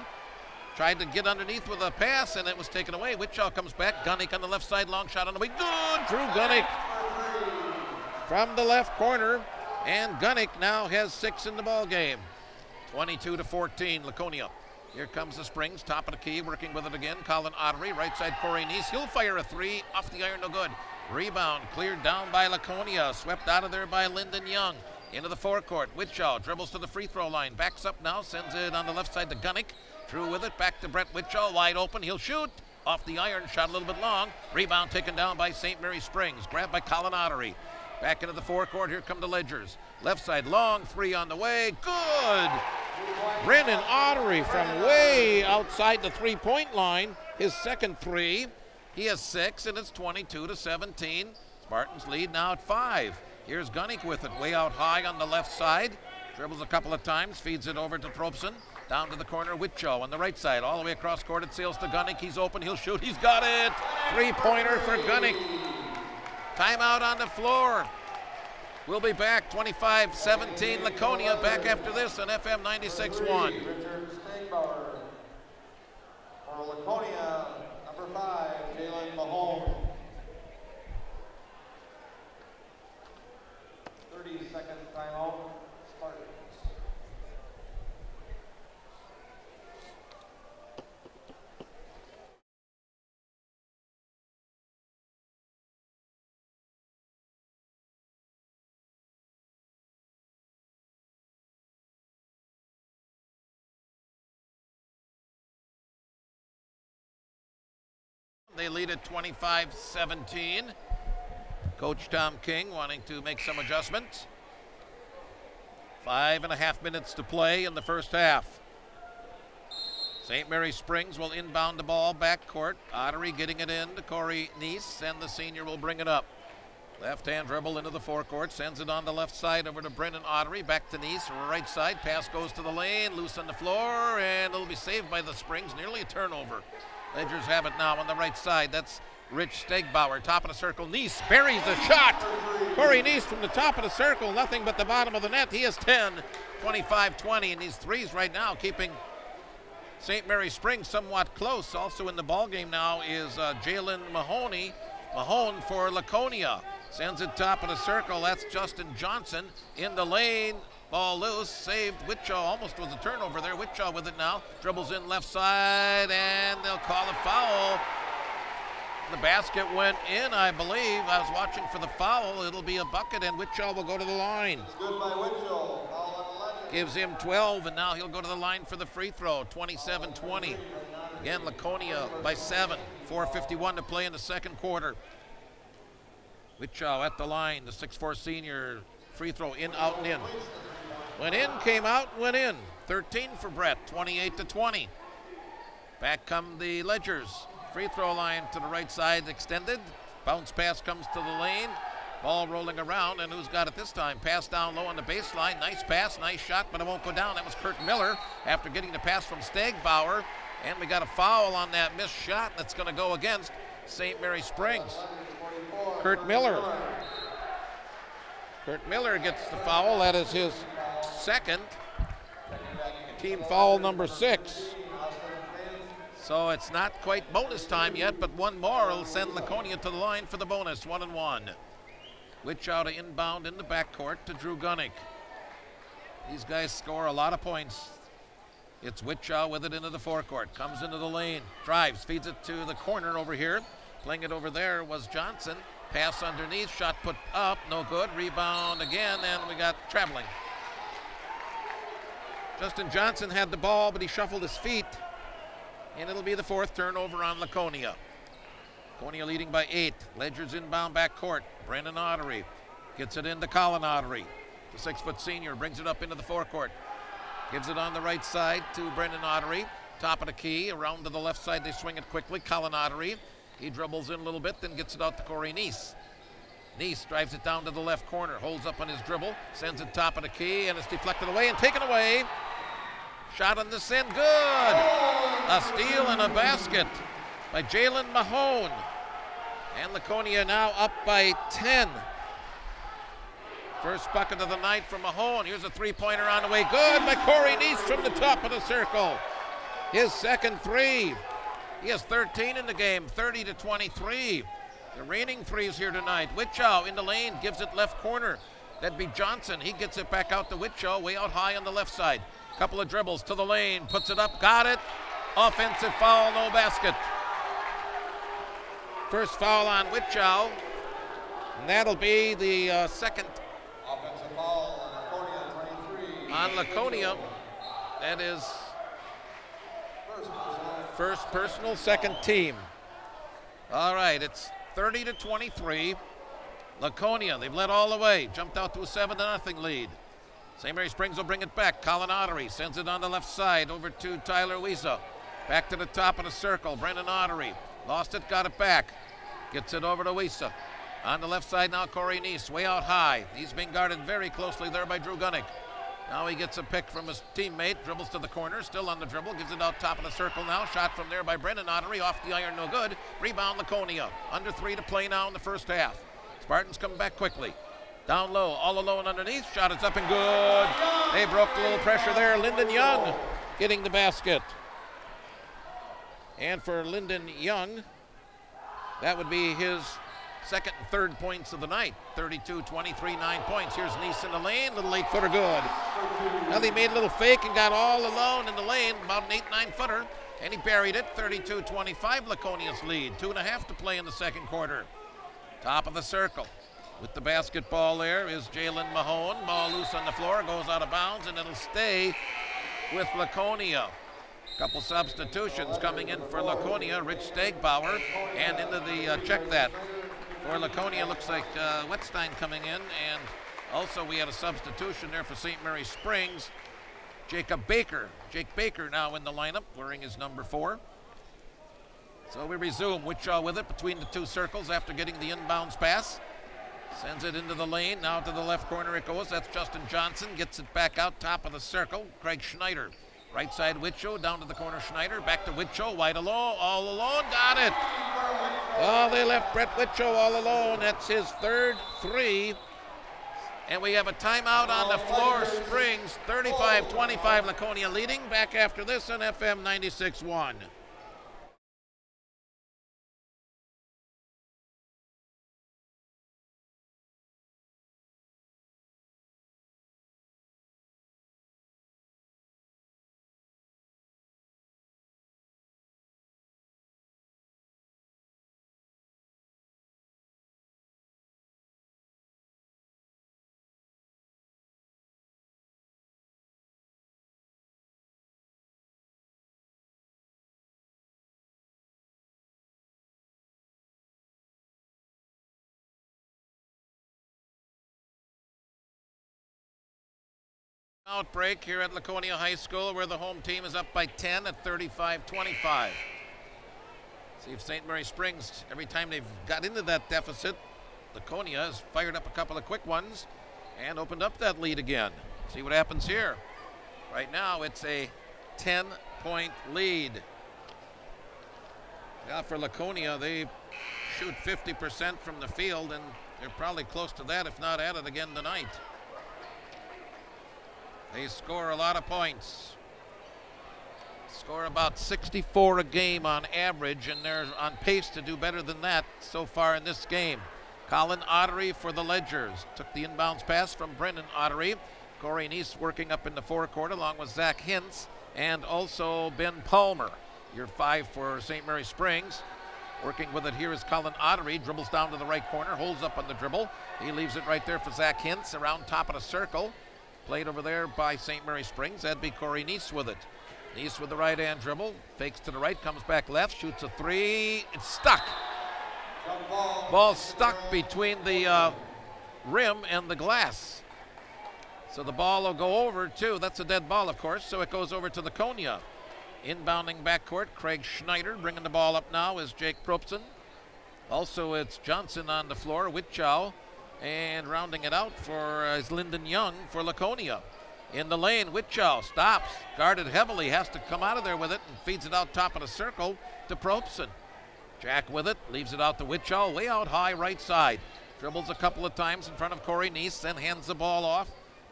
Tried to get underneath with a pass, and it was taken away. Witchow comes back. Gunnick on the left side. Long shot on the way. Good! Drew Gunnick from the left corner. And Gunnick now has 6 in the ball game. 22-14, Laconia. Here comes the Springs, top of the key, working with it again. Colin Ottery, right side Corey Neese. He'll fire a 3 off the iron, no good. Rebound cleared down by Laconia. Swept out of there by Lyndon Young. Into the forecourt. Witchow dribbles to the free throw line. Backs up now, sends it on the left side to Gunnick. Drew with it, back to Brett Witchow, wide open, he'll shoot. off the iron, shot a little bit long. Rebound taken down by St. Mary Springs. Grabbed by Colin Ottery. Back into the forecourt. Here come the Ledgers. Left side, long three on the way. Good! Brennan Ottery from way outside the three-point line. His second three. He has 6, and it's 22-17. Spartans lead now at 5. Here's Gunnick with it, way out high on the left side. Dribbles a couple of times, feeds it over to Tropson. Down to the corner, Whitchow on the right side. All the way across court, it sails to Gunnick. He's open, he'll shoot, he's got it! Three-pointer for Gunnick. Timeout on the floor. We'll be back, 25-17, Laconia, back after this on FM 96.1. Richard Stegauer. For Laconia, number 5, Jalen Mahone. 30-second timeout, Spartans. They lead at 25-17. Coach Tom King wanting to make some adjustments. 5.5 minutes to play in the first half. St. Mary Springs will inbound the ball backcourt. Ottery getting it in to Corey Neese, and the senior will bring it up. Left-hand dribble into the forecourt, sends it on the left side over to Brennan Ottery. Back to Neese, right side, pass goes to the lane, loose on the floor, and it'll be saved by the Springs, nearly a turnover. Ledgers have it now on the right side. That's Rich Stegbauer, top of the circle. Neese buries the shot. Corey Neese from the top of the circle, nothing but the bottom of the net. He has 10, 25-20, and these threes right now keeping St. Mary Springs somewhat close. Also in the ball game now is Jalen Mahone for Laconia. Sends it top of the circle. That's Justin Johnson in the lane. Ball loose, saved. Whitchow almost was a turnover there. Whitchow with it now. Dribbles in left side, and they'll call a foul. The basket went in, I believe. I was watching for the foul. It'll be a bucket, and Whitchow will go to the line. It's good by Whitchow. Foul on the line. Gives him 12, and now he'll go to the line for the free throw. 27-20. Again, Laconia by 7. 4:51 to play in the second quarter. Whitchow at the line, the 6'4" senior. Free throw in, out, and in. Went in, came out, went in. 13 for Brett, 28-20. Back come the Ledgers. Free throw line to the right side extended. Bounce pass comes to the lane. Ball rolling around, and who's got it this time? Pass down low on the baseline. Nice pass, nice shot, but it won't go down. That was Kurt Miller after getting the pass from Stegbauer. And we got a foul on that missed shot that's going to go against St. Mary Springs. Kurt Miller. Kurt Miller gets the foul. That is his second. Team foul number 6. So it's not quite bonus time yet, but one more will send Laconia to the line for the bonus, 1-1. Whitchow to inbound in the backcourt to Drew Gunnick. These guys score a lot of points. It's Whitchow with it into the forecourt. Comes into the lane, drives, feeds it to the corner over here. Playing it over there was Johnson. Pass underneath, shot put up, no good. Rebound again, and we got traveling. Justin Johnson had the ball, but he shuffled his feet. And it'll be the 4th turnover on Laconia. Laconia leading by 8. Ledgers inbound backcourt. Brandon Ottery gets it into Colin Ottery. The 6' senior brings it up into the forecourt. Gives it on the right side to Brendan Ottery. Top of the key, around to the left side, they swing it quickly. Colin Ottery, he dribbles in a little bit, then gets it out to Corey Neese. Neese drives it down to the left corner, holds up on his dribble, sends it top of the key, and it's deflected away and taken away. Shot on this end, good! A steal and a basket by Jalen Mahone. And Laconia now up by 10. First bucket of the night from Mahone. Here's a three-pointer on the way, good by Corey Neese from the top of the circle. His second three. He has 13 in the game, 30-23. The reigning threes here tonight. Whitchow in the lane, gives it left corner. That'd be Johnson. He gets it back out to Whitchow, way out high on the left side. Couple of dribbles to the lane, puts it up, got it. Offensive foul, no basket. First foul on Whitchow, and that'll be the second. Offensive foul on Laconia, 23. On Laconia, that is first personal, second team. All right, it's 30-23. Laconia, they've led all the way. Jumped out to a 7-0 lead. St. Mary Springs will bring it back. Colin Ottery sends it on the left side over to Tyler Wiesa. Back to the top of the circle. Brennan Ottery lost it, got it back. Gets it over to Wiesa. On the left side now, Corey Neese, way out high. He's being guarded very closely there by Drew Gunnick. Now he gets a pick from his teammate, dribbles to the corner, still on the dribble, gives it out top of the circle now. Shot from there by Brennan Ottery, off the iron, no good. Rebound Laconia. Under 3 to play now in the first half. Spartans come back quickly. Down low, all alone underneath. Shot is up and good. They broke a little pressure there. Lyndon Young getting the basket. And for Lyndon Young, that would be his second and third points of the night. 32-23, 9 points. Here's Neese in the lane, little 8-footer good. Well, he made a little fake and got all alone in the lane, about an 8-9-footer, and he buried it. 32-25, Laconia's lead. 2.5 to play in the second quarter. Top of the circle. With the basketball there is Jalen Mahone. Ball loose on the floor, goes out of bounds, and it'll stay with Laconia. Couple substitutions coming in for Laconia. Rich Stegbauer, and into the check that. For Laconia, looks like Wettstein coming in, and also we had a substitution there for St. Mary Springs. Jacob Baker. Jake Baker now in the lineup, wearing his number 4. So we resume. Wichita with it between the two circles after getting the inbounds pass. Sends it into the lane. Now to the left corner it goes. That's Justin Johnson. Gets it back out top of the circle. Craig Schneider. Right side Wichita. Down to the corner Schneider. Back to Wichita. Wide alone. All alone. Got it. Oh, they left Brett Wichita all alone. That's his third 3. And we have a timeout on the floor. Springs 35-25. Laconia leading. Back after this on FM 96.1. Outbreak here at Laconia High School, where the home team is up by 10 at 35-25. See if St. Mary Springs, every time they've got into that deficit, Laconia has fired up a couple of quick ones and opened up that lead again. See what happens here. Right now it's a 10-point lead. Now for Laconia, they shoot 50% from the field, and they're probably close to that, if not at it again tonight. They score a lot of points. Score about 64 a game on average, and they're on pace to do better than that so far in this game. Colin Ottery for the Ledgers. Took the inbounds pass from Brennan Ottery. Corey Neese working up in the forecourt along with Zach Hintz and also Ben Palmer. Your 5 for St. Mary Springs. Working with it here is Colin Ottery. Dribbles down to the right corner, holds up on the dribble. He leaves it right there for Zach Hintz around top of the circle. Played over there by St. Mary Springs. That'd be Corey Neese with it. Neese with the right-hand dribble. Fakes to the right, comes back left, shoots a 3. It's stuck. Ball stuck between the rim and the glass. So the ball will go over, too. That's a dead ball, of course, so it goes over to Laconia. Inbounding backcourt, Craig Schneider. Bringing the ball up now is Jake Propson. Also, it's Johnson on the floor with Chow. And rounding it out for is Lyndon Young for Laconia. In the lane, Wichita stops, guarded heavily, has to come out of there with it and feeds it out top of the circle to Propson. Jack with it, leaves it out to Wichita, way out high right side. Dribbles a couple of times in front of Corey Neese, then hands the ball off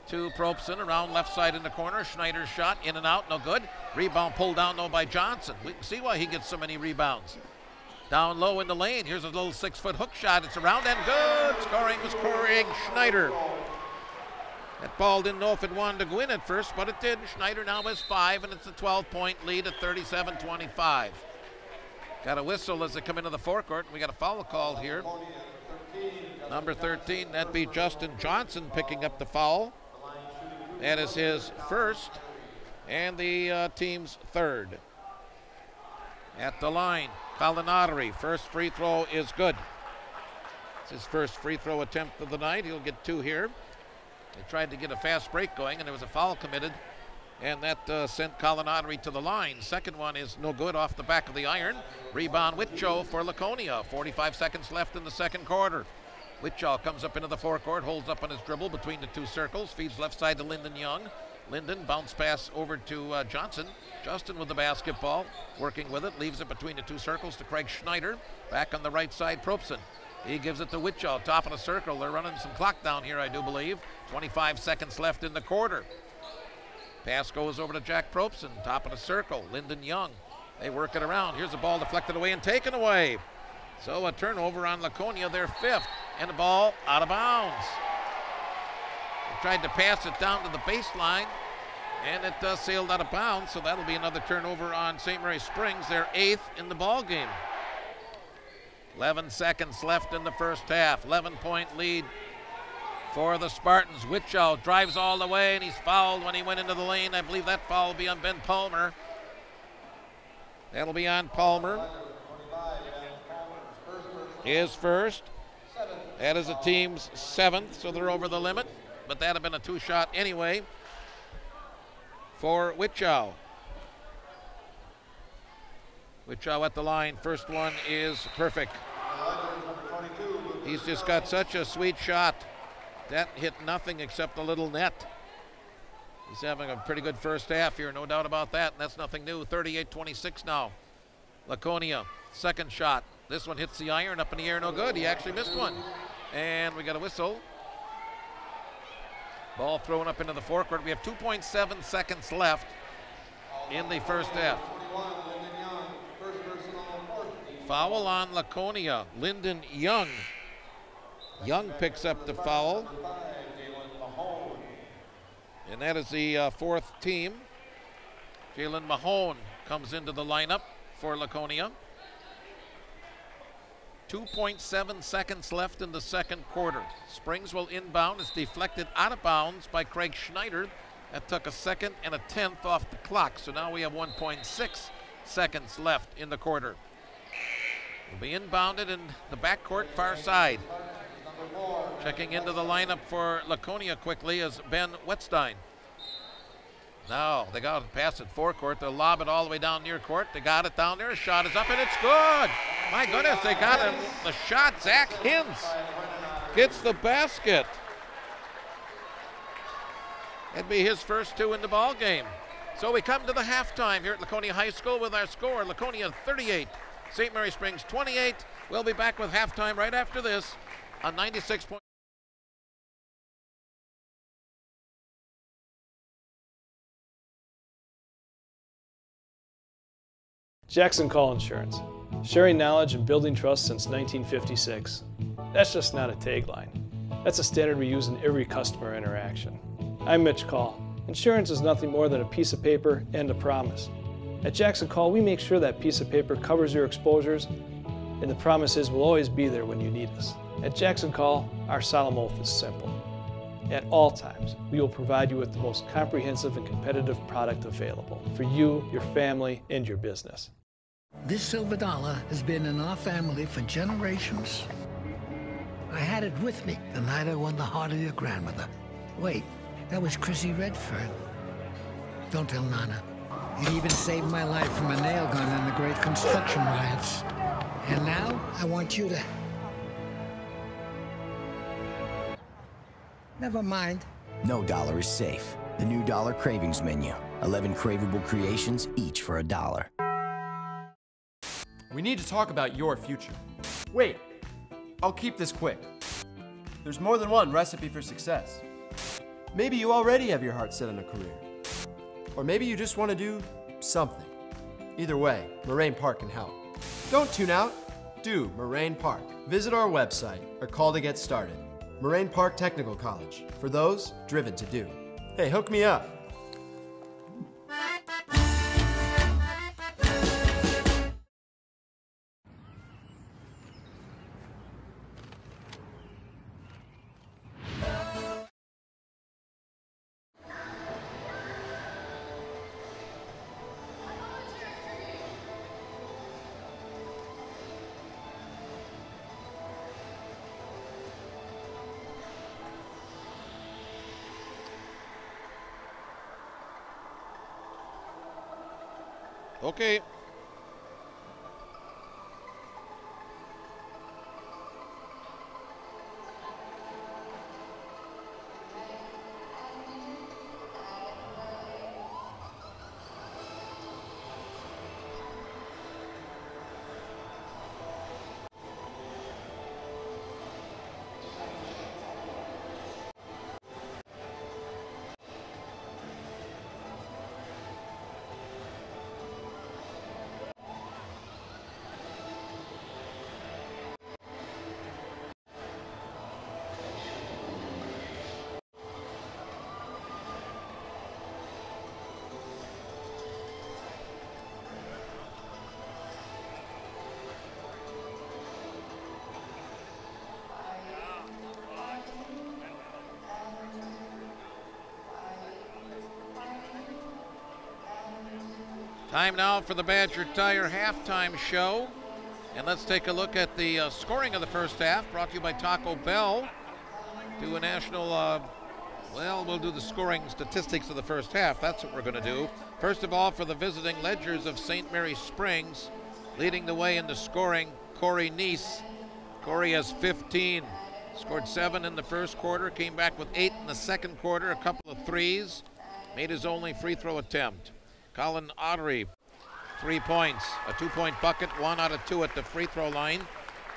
to Propson around left side in the corner. Schneider's shot, in and out, no good. Rebound pulled down though by Johnson. We can see why he gets so many rebounds. Down low in the lane, here's a little 6-foot hook shot. It's around and good. Scoring was Craig Schneider. That ball didn't know if it wanted to go in at first, but it did. Schneider now has 5, and it's a 12-point lead at 37-25. Got a whistle as they come into the forecourt. We got a foul called here. Number 13, that'd be Justin Johnson picking up the foul. That is his first and the team's third. at the line. Collinotary, first free throw is good. It's his first free throw attempt of the night. He'll get 2 here. They tried to get a fast break going, and there was a foul committed, and that sent Collinotary to the line. Second one is no good, off the back of the iron. Rebound Whitchow for Laconia. 45 seconds left in the second quarter. Whitchow comes up into the forecourt, holds up on his dribble between the 2 circles, feeds left side to Lyndon Young. Lyndon, bounce pass over to Johnson. Justin with the basketball, working with it, leaves it between the 2 circles to Craig Schneider. Back on the right side, Propson. He gives it to Whitchow, top of the circle. They're running some clock down here, I do believe. 25 seconds left in the quarter. Pass goes over to Jack Propson, top of the circle. Lyndon Young, they work it around. Here's the ball deflected away and taken away. So a turnover on Laconia, their 5th, and the ball out of bounds. They tried to pass it down to the baseline, and it sailed out of bounds, so that'll be another turnover on St. Mary Springs, their 8th in the ball game. 11 seconds left in the first half. 11-point lead for the Spartans. Whitchow drives all the way, and he's fouled when he went into the lane. I believe that foul will be on Ben Palmer. That'll be on Palmer. His first. That is the team's 7th, so they're over the limit. But that'd have been a 2-shot anyway for Whitchow. Whitchow at the line. First one is perfect. He's just got such a sweet shot. That hit nothing except a little net. He's having a pretty good first half here, no doubt about that, and that's nothing new. 38-26 now. Laconia, second shot. This one hits the iron, up in the air, no good. He actually missed one. And we got a whistle. Ball thrown up into the forecourt. We have 2.7 seconds left in the first half. Foul on Laconia. Lyndon Young. Young picks up the foul. And that is the 4th team. Jalen Mahone comes into the lineup for Laconia. 2.7 seconds left in the second quarter. Springs will inbound. It's deflected out of bounds by Craig Schneider. That took a second and a 10th off the clock. So now we have 1.6 seconds left in the quarter. Will be inbounded in the backcourt far side. Checking into the lineup for Laconia quickly is Ben Wetstein. Now they got to pass it forecourt. They'll lob it all the way down near court. They got it down there. A shot is up and it's good. My goodness, they got him. The shot, Zach Hintz gets the basket. That'd be his first 2 in the ball game. So we come to the halftime here at Laconia High School with our score. Laconia 38, St. Mary Springs 28. We'll be back with halftime right after this on 96. Jackson Call Insurance, sharing knowledge and building trust since 1956. That's just not a tagline. That's a standard we use in every customer interaction. I'm Mitch Call. Insurance is nothing more than a piece of paper and a promise. At Jackson Call, we make sure that piece of paper covers your exposures, and the promise is we'll always be there when you need us. At Jackson Call, our solemn oath is simple. At all times, we will provide you with the most comprehensive and competitive product available for you, your family, and your business. This silver dollar has been in our family for generations. I had it with me the night I won the heart of your grandmother. Wait, that was Chrissy Redfern. Don't tell Nana. It even saved my life from a nail gun in the great construction riots. And now, I want you to... Never mind. No dollar is safe. The new Dollar Cravings menu. 11 craveable creations, each for $1. We need to talk about your future. Wait, I'll keep this quick. There's more than one recipe for success. Maybe you already have your heart set on a career. Or maybe you just want to do something. Either way, Moraine Park can help. Don't tune out, do Moraine Park. Visit our website or call to get started. Moraine Park Technical College, for those driven to do. Hey, hook me up. Okay. Time now for the Badger Tire halftime show. And let's take a look at the scoring of the first half, brought to you by Taco Bell. Do a national, well, we'll do the scoring statistics of the first half. That's what we're going to do. First of all, for the visiting Ledgers of St. Mary Springs, leading the way in the scoring, Corey Neese. Corey has 15. Scored 7 in the first quarter, came back with 8 in the second quarter, a couple of threes, made his only free throw attempt. Colin Ottery, 3 points, a 2-point bucket, 1 out of 2 at the free throw line.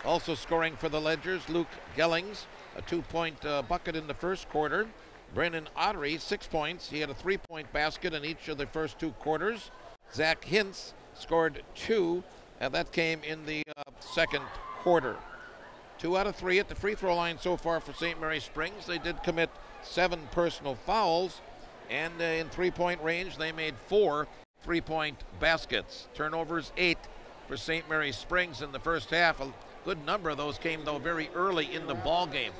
Also scoring for the Ledgers, Luke Gellings, a 2-point bucket in the first quarter. Brennan Ottery, 6 points. He had a 3-point basket in each of the first 2 quarters. Zach Hintz scored 2, and that came in the second quarter. 2 out of 3 at the free throw line so far for St. Mary Springs. They did commit 7 personal fouls, and in 3-point range, they made 4 3-point baskets. Turnovers 8 for St. Mary Springs in the first half. A good number of those came, though, very early in the ball game.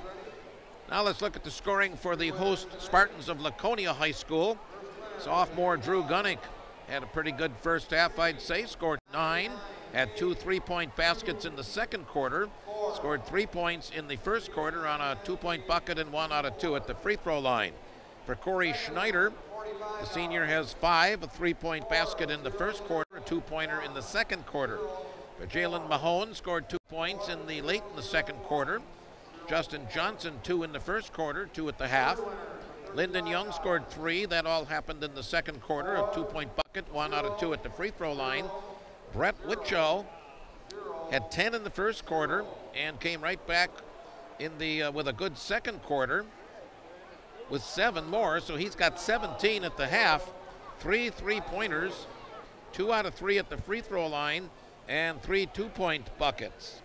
Now let's look at the scoring for the host Spartans of Laconia High School. Sophomore Drew Gunnick had a pretty good first half, I'd say. Scored 9, had 2 3-point baskets in the second quarter. Scored 3 points in the first quarter on a 2-point bucket and 1 out of 2 at the free throw line. For Corey Schneider, the senior has 5, a 3-point basket in the first quarter, a 2-pointer in the second quarter. For Jalen Mahone, scored 2 points late in the second quarter. Justin Johnson, 2 in the first quarter, 2 at the half. Lyndon Young scored 3. That all happened in the second quarter, a 2-point bucket, 1 out of 2 at the free throw line. Brett Whitchow had 10 in the first quarter and came right back in the with a good second quarter with 7 more, so he's got 17 at the half, 3 3-pointers, 2 out of 3 at the free throw line, and 3 2-point buckets.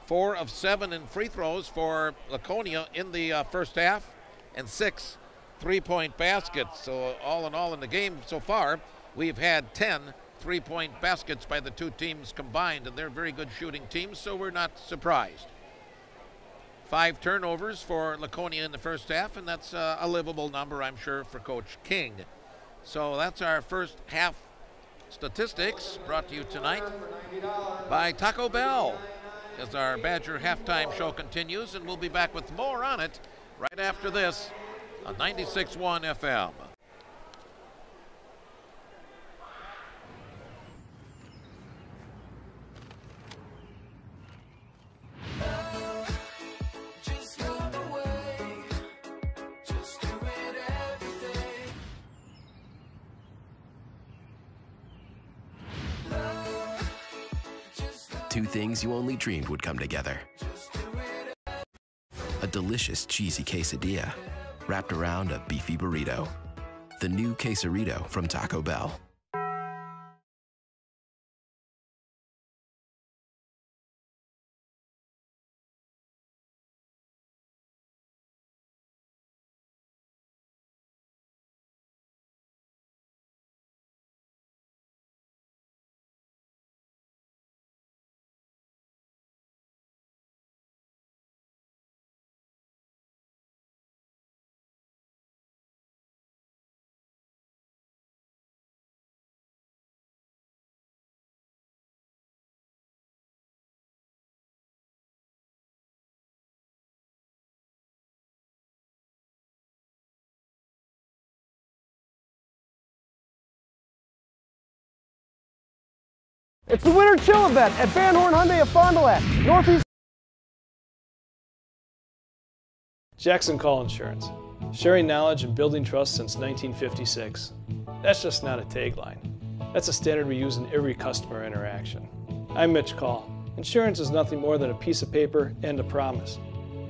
4 of 7 in free throws for Laconia in the first half, and 6 3-point baskets. So all in all in the game so far, we've had 10 3-point baskets by the two teams combined, and they're very good shooting teams, so we're not surprised. 5 turnovers for Laconia in the first half, and that's a livable number, I'm sure, for Coach King. So that's our first half statistics, brought to you tonight by Taco Bell, as our Badger halftime show continues, and we'll be back with more on it right after this on 96.1 FM. Two things you only dreamed would come together. A delicious cheesy quesadilla wrapped around a beefy burrito. The new Quesarito from Taco Bell. It's the Winter Chill event at Van Horn Hyundai of Fond du Lac, Northeast. Jackson Call Insurance, sharing knowledge and building trust since 1956. That's just not a tagline. That's a standard we use in every customer interaction. I'm Mitch Call. Insurance is nothing more than a piece of paper and a promise.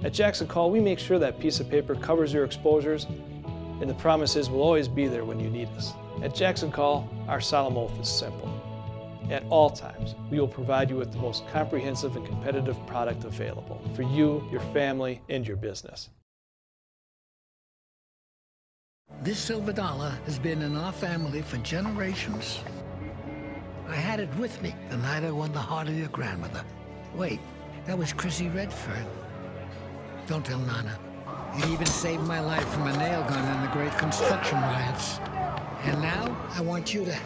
At Jackson Call, we make sure that piece of paper covers your exposures, and the promise is we'll always be there when you need us. At Jackson Call, our solemn oath is simple. At all times, we will provide you with the most comprehensive and competitive product available for you, your family, and your business. This silver dollar has been in our family for generations. I had it with me the night I won the heart of your grandmother. Wait, that was Chrissy Redfern. Don't tell Nana. You even saved my life from a nail gun in the great construction riots. And now, I want you to...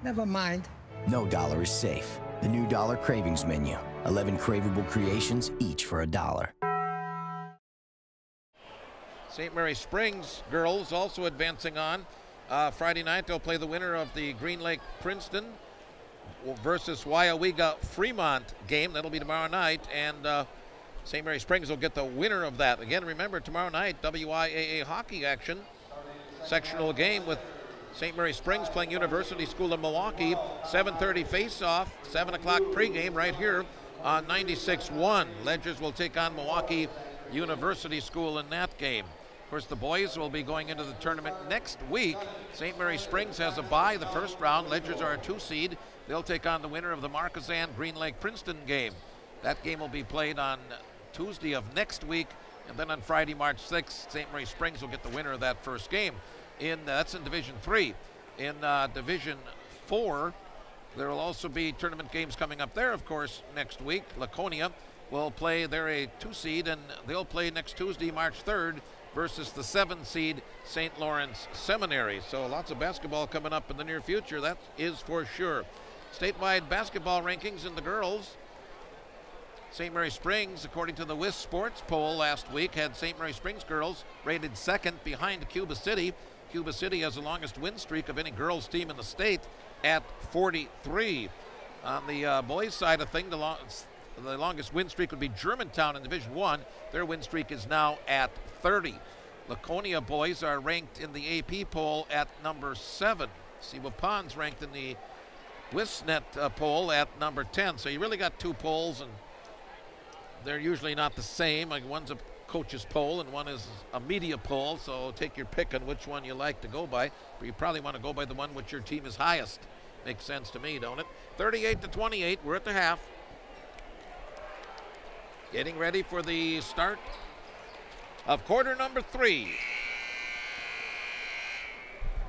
Never mind. No dollar is safe. The new Dollar Cravings Menu. 11 craveable creations, each for $1. St. Mary Springs girls also advancing on. Friday night, they'll play the winner of the Green Lake Princeton versus Waiawega Fremont game. That'll be tomorrow night, and St. Mary Springs will get the winner of that. Again, remember, tomorrow night, WIAA hockey action. Sectional game with St. Mary Springs playing University School of Milwaukee. 7:30 face-off, 7 o'clock pregame right here on 96.1. Ledgers will take on Milwaukee University School in that game. Of course, the boys will be going into the tournament next week. St. Mary Springs has a bye the first round. Ledgers are a 2 seed. They'll take on the winner of the Marquezan Green Lake Princeton game. That game will be played on Tuesday of next week, and then on Friday, March 6th, St. Mary Springs will get the winner of that first game. That's in Division 3. In Division 4, there will also be tournament games coming up there, of course, next week. Laconia will play, they're a 2 seed, and they'll play next Tuesday, March 3rd, versus the 7 seed St. Lawrence Seminary. So lots of basketball coming up in the near future, that is for sure. Statewide basketball rankings in the girls. St. Mary Springs, according to the WIS Sports poll last week, had St. Mary Springs girls rated 2nd behind Cuba City. Cuba City has the longest win streak of any girls team in the state at 43. On the boys side of things, the longest win streak would be Germantown in Division 1. Their win streak is now at 30. Laconia boys are ranked in the AP poll at number 7. Sewapan's ranked in the WISNet poll at number 10. So you really got 2 polls, and they're usually not the same. Like, one's a coach's poll and one is a media poll, so take your pick on which one you like to go by. But you probably want to go by the one which your team is highest. Makes sense to me, don't it? 38-28, we're at the half. Getting ready for the start of quarter number 3.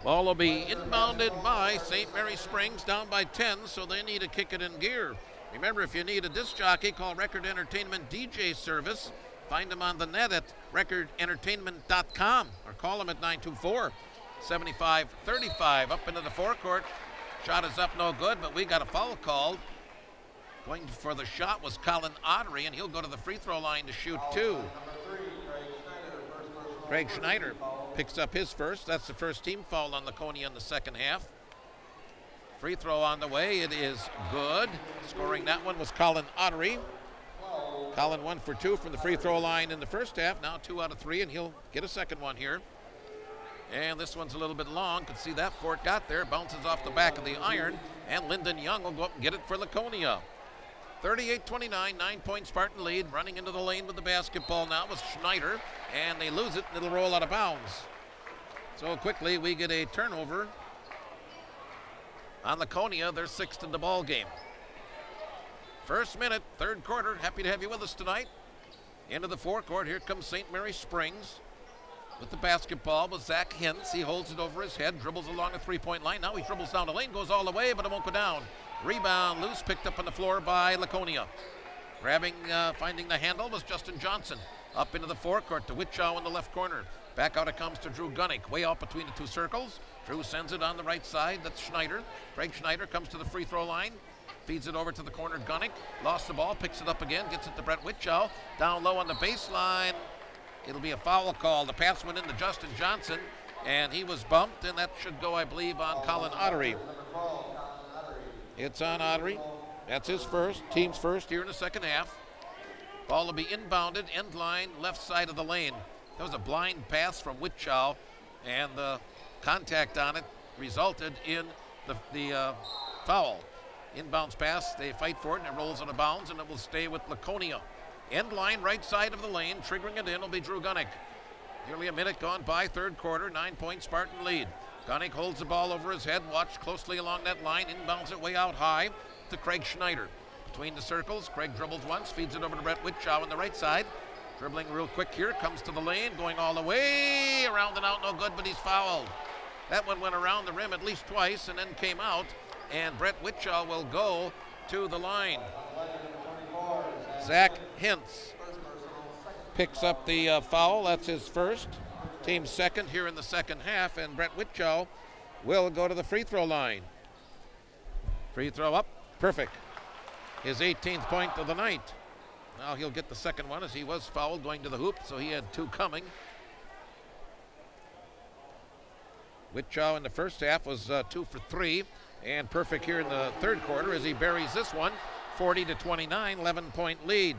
Ball will be inbounded by St. Mary Springs, down by 10, so they need to kick it in gear. Remember, if you need a disc jockey, call Record Entertainment DJ Service. Find them on the net at recordentertainment.com or call them at 924-7535. Up into the forecourt. Shot is up, no good, but we got a foul called. Going for the shot was Colin Ottery, and he'll go to the free throw line to shoot 2. Craig Schneider picks up his first. That's the first team foul on Laconia in the second half. Free throw on the way. It is good. Scoring that one was Colin Ottery. Colin 1 for 2 from the free throw line in the first half. Now 2 out of 3, and he'll get a second one here. And this one's a little bit long. Could see that before it got there. Bounces off the back of the iron, and Lyndon Young will go up and get it for Laconia. 38-29, 9-point Spartan lead. Running into the lane with the basketball now was Schneider, and they lose it, and it'll roll out of bounds. So quickly we get a turnover on Laconia. They're 6th in the ball game. First minute, third quarter. Happy to have you with us tonight. Into the forecourt. Here comes St. Mary Springs with the basketball with Zach Hintz. He holds it over his head, dribbles along the three-point line. Now he dribbles down the lane, goes all the way, but it won't go down. Rebound loose, picked up on the floor by Laconia. Grabbing, finding the handle was Justin Johnson. Up into the forecourt to Witchow in the left corner. Back out it comes to Drew Gunnick, way out between the 2 circles. Drew sends it on the right side. That's Schneider. Craig Schneider comes to the free throw line. Feeds it over to the corner. Gunnick lost the ball, picks it up again, gets it to Brett Witchow. Down low on the baseline. It'll be a foul call. The pass went into Justin Johnson, and he was bumped, and that should go, I believe, on Colin Ottery. It's on Ottery. That's his first, team's first here in the second half. Ball will be inbounded, end line, left side of the lane. That was a blind pass from Whitchow, and the contact on it resulted in the foul. Inbounds pass, they fight for it, and it rolls out of bounds, and it will stay with Laconia. End line, right side of the lane, triggering it in will be Drew Gunnick. Nearly a minute gone by, third quarter, 9-point Spartan lead. Gunnick holds the ball over his head, watched closely along that line, inbounds it way out high to Craig Schneider. Between the circles, Craig dribbles once, feeds it over to Brett Whitchow on the right side. Dribbling real quick here, comes to the lane, going all the way, around and out, no good, but he's fouled. That one went around the rim at least twice and then came out, and Brett Whitchow will go to the line. Zach Hintz picks up the foul, that's his first. Team second here in the second half, and Brett Whitchow will go to the free throw line. Free throw up, perfect. His 18th point of the night. Now he'll get the second one as he was fouled going to the hoop, so he had two coming. Whitchow in the first half was 2 for 3, and perfect here in the third quarter as he buries this one, 40-29, 11-point lead.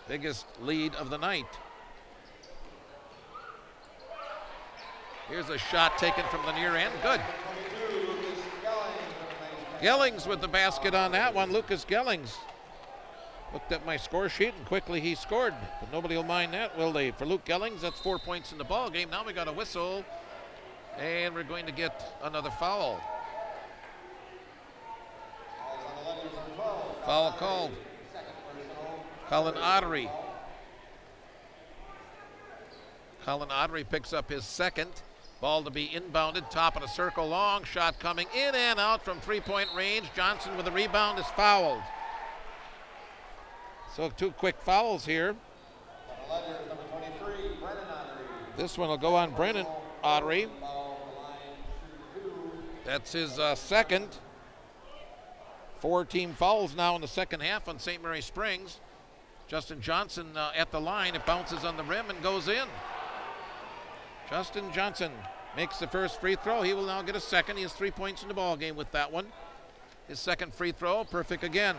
Biggest lead of the night. Here's a shot taken from the near end, good. Gellings with the basket on that one, Lucas Gellings. Looked at my score sheet and quickly he scored, but nobody will mind that, will they? For Luke Gellings, that's 4 points in the ball game. Now we got a whistle, and we're going to get another foul. Foul called. Colin Ottery. Colin Ottery picks up his second. Ball to be inbounded, top of the circle, long shot coming in and out from three-point range. Johnson with the rebound is fouled. So two quick fouls here. This one will go on Brennan Ottery. That's his second. 4 team fouls now in the second half on St. Mary Springs. Justin Johnson at the line. It bounces on the rim and goes in. Justin Johnson makes the first free throw. He will now get a second. He has 3 points in the ball game with that one. His second free throw, perfect again.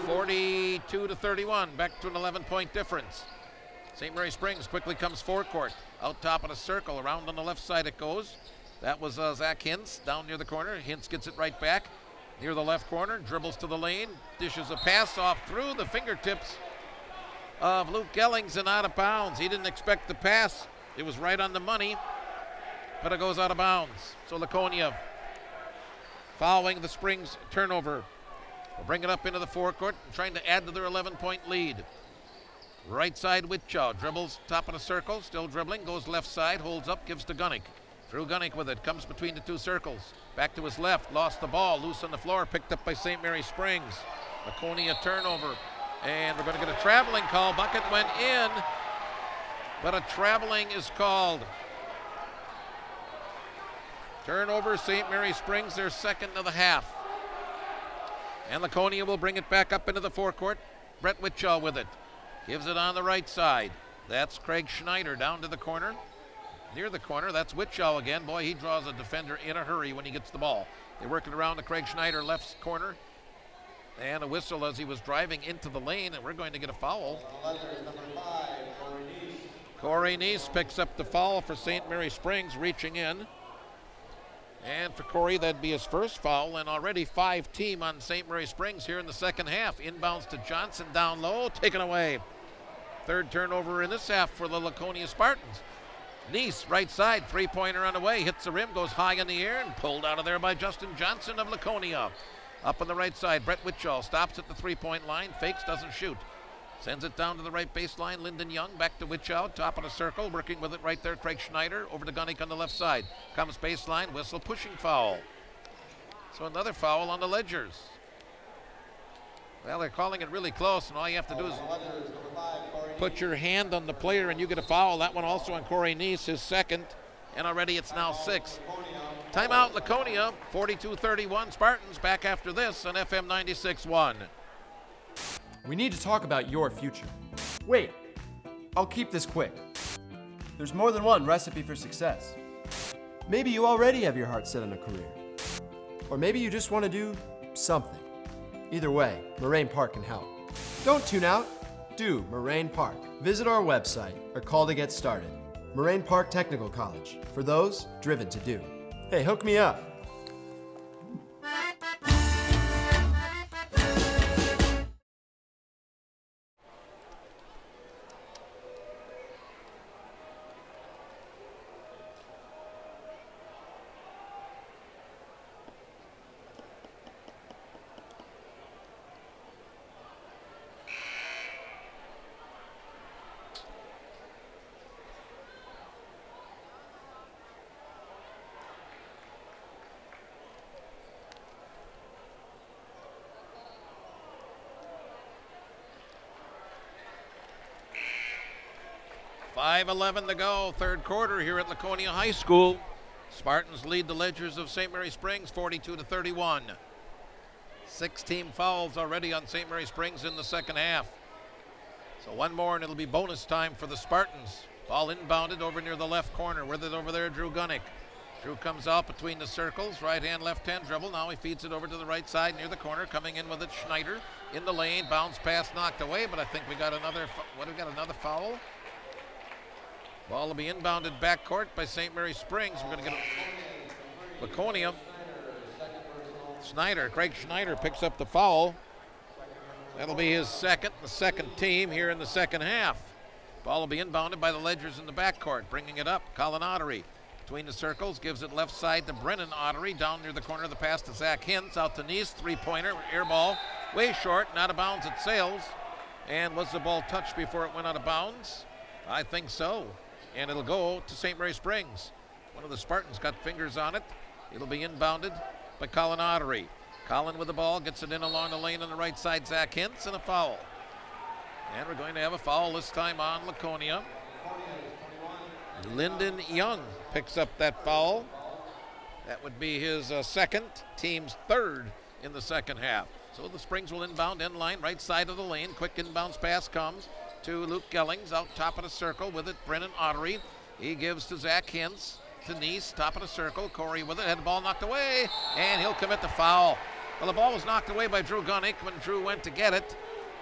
42-31, back to an 11-point difference. St. Mary Springs quickly comes forecourt. Out top of the circle, around on the left side it goes. That was Zach Hintz down near the corner. Hintz gets it right back near the left corner, dribbles to the lane, dishes a pass off through the fingertips of Luke Gellings and out of bounds. He didn't expect the pass. It was right on the money, but it goes out of bounds. So Laconia following the Springs turnover. We'll bring it up into the forecourt and trying to add to their 11-point lead. Right side Whitchow, dribbles top of the circle, still dribbling, goes left side, holds up, gives to Gunnick. Drew Gunnick with it, comes between the two circles. Back to his left, lost the ball, loose on the floor, picked up by St. Mary Springs. Laconia turnover. And we're going to get a traveling call. Bucket went in, but a traveling is called. Turnover, St. Mary Springs, their second of the half. And Laconia will bring it back up into the forecourt. Brett Whitchow with it. Gives it on the right side. That's Craig Schneider down to the corner. Near the corner, that's Whitchow again. Boy, he draws a defender in a hurry when he gets the ball. They work it around to Craig Schneider, left corner. And a whistle as he was driving into the lane, and we're going to get a foul. Corey Neese picks up the foul for St. Mary Springs, reaching in. And for Corey, that'd be his first foul, and already 5 team on St. Mary Springs here in the second half. Inbounds to Johnson down low, taken away. Third turnover in this half for the Laconia Spartans. Neese, right side, three-pointer on the way, hits the rim, goes high in the air, and pulled out of there by Justin Johnson of Laconia. Up on the right side, Brett Whitchow stops at the three-point line, fakes, doesn't shoot. Sends it down to the right baseline, Lyndon Young, back to Whitchow, top of the circle, working with it right there, Craig Schneider, over to Gunnick on the left side. Comes baseline, whistle, pushing foul. So another foul on the Ledgers. Well, they're calling it really close, and all you have to do is put your hand on the player and you get a foul. That one also on Corey Neese, his second, and already it's now 6. Timeout, Laconia, 42-31 Spartans, back after this on FM 96.1. We need to talk about your future. Wait, I'll keep this quick. There's more than one recipe for success. Maybe you already have your heart set on a career. Or maybe you just want to do something. Either way, Moraine Park can help. Don't tune out, do Moraine Park. Visit our website or call to get started. Moraine Park Technical College, for those driven to do. Hey, hook me up. .5:11 to go, third quarter here at Laconia High School. Spartans lead the Ledgers of St. Mary Springs 42-31. 6 team fouls already on St. Mary Springs in the second half. So one more and it'll be bonus time for the Spartans. Ball inbounded over near the left corner. With it over there, Drew Gunnick. Drew comes out between the circles, right hand, left hand dribble. Now he feeds it over to the right side near the corner. Coming in with it, Schneider in the lane. Bounce pass knocked away, but I think we got another, another foul? Ball will be inbounded backcourt by St. Mary Springs. We're going to get Laconia. Craig Schneider picks up the foul. That'll be his second, the second team here in the second half. Ball will be inbounded by the Ledgers in the backcourt. Bringing it up, Colin Ottery. Between the circles, gives it left side to Brennan Ottery. Down near the corner, the pass to Zach Hintz. Out to Nice, three-pointer, air ball. Way short, and out of bounds it sails. And was the ball touched before it went out of bounds? I think so. And it'll go to St. Mary Springs. One of the Spartans got fingers on it. It'll be inbounded by Colin Ottery. Colin with the ball, gets it in along the lane on the right side, Zach Hintz, and a foul. And we're going to have a foul this time on Laconia. Lyndon Young picks up that foul. That would be his second, team's third in the second half. So the Springs will inbound end line, right side of the lane. Quick inbounds pass comes to Luke Gellings, out top of the circle with it, Brennan Ottery. He gives to Zach Hintz, to Nice, top of the circle. Corey with it, had the ball knocked away, and he'll commit the foul. Well, the ball was knocked away by Drew Gunnick when Drew went to get it.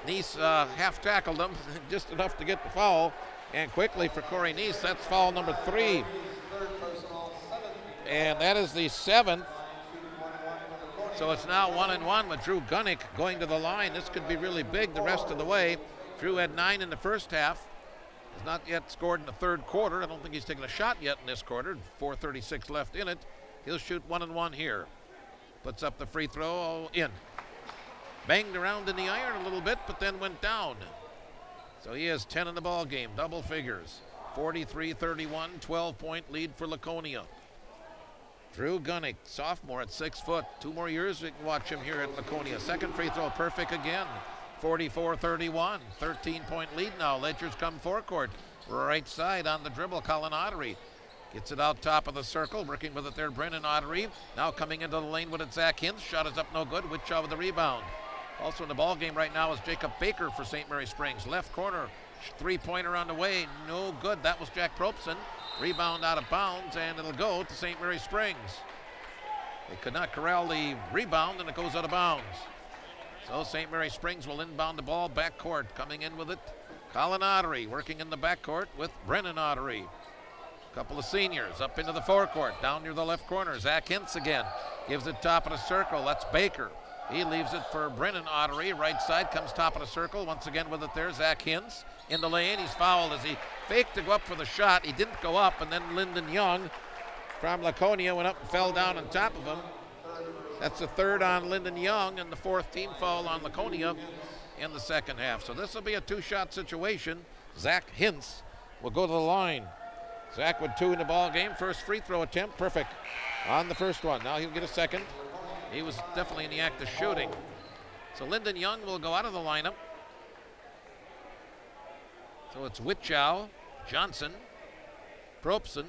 Nice half tackled him, just enough to get the foul. And quickly for Corey Nice, that's foul number 3. And that is the 7th. So it's now 1-1 with Drew Gunnick going to the line. This could be really big the rest of the way. Drew had 9 in the first half. Has not yet scored in the third quarter. I don't think he's taken a shot yet in this quarter. 4:36 left in it. He'll shoot 1-1 here. Puts up the free throw, in. Banged around in the iron a little bit, but then went down. So he has 10 in the ball game, double figures. 43-31, 12-point lead for Laconia. Drew Gunnick, sophomore at 6 foot. 2 more years we can watch him here at Laconia. Second free throw, perfect again. 44-31, 13-point lead now. Ledgers come forecourt. Right side on the dribble, Colin Ottery. Gets it out top of the circle, working with it there, Brennan Ottery. Now coming into the lane with it, Zach Hintz. Shot is up no good. Witchow with the rebound. Also in the ball game right now is Jacob Baker for St. Mary Springs. Left corner, three-pointer on the way, no good. That was Jack Propson. Rebound out of bounds, and it'll go to St. Mary Springs. They could not corral the rebound, and it goes out of bounds. So St. Mary Springs will inbound the ball backcourt. Coming in with it, Colin Ottery working in the backcourt with Brennan Ottery. Couple of seniors up into the forecourt, down near the left corner. Zach Hintz again, gives it top of the circle. That's Baker. He leaves it for Brennan Ottery. Right side comes top of the circle. Once again with it there, Zach Hintz in the lane. He's fouled as he faked to go up for the shot. He didn't go up, and then Lyndon Young from Laconia went up and fell down on top of him. That's the third on Lyndon Young and the 4th team foul on Laconia in the second half. So this will be a 2-shot situation. Zach Hintz will go to the line. Zach with 2 in the ball game. First free throw attempt, perfect on the first one. Now he'll get a second. He was definitely in the act of shooting. So Lyndon Young will go out of the lineup. So it's Witchow, Johnson, Propson,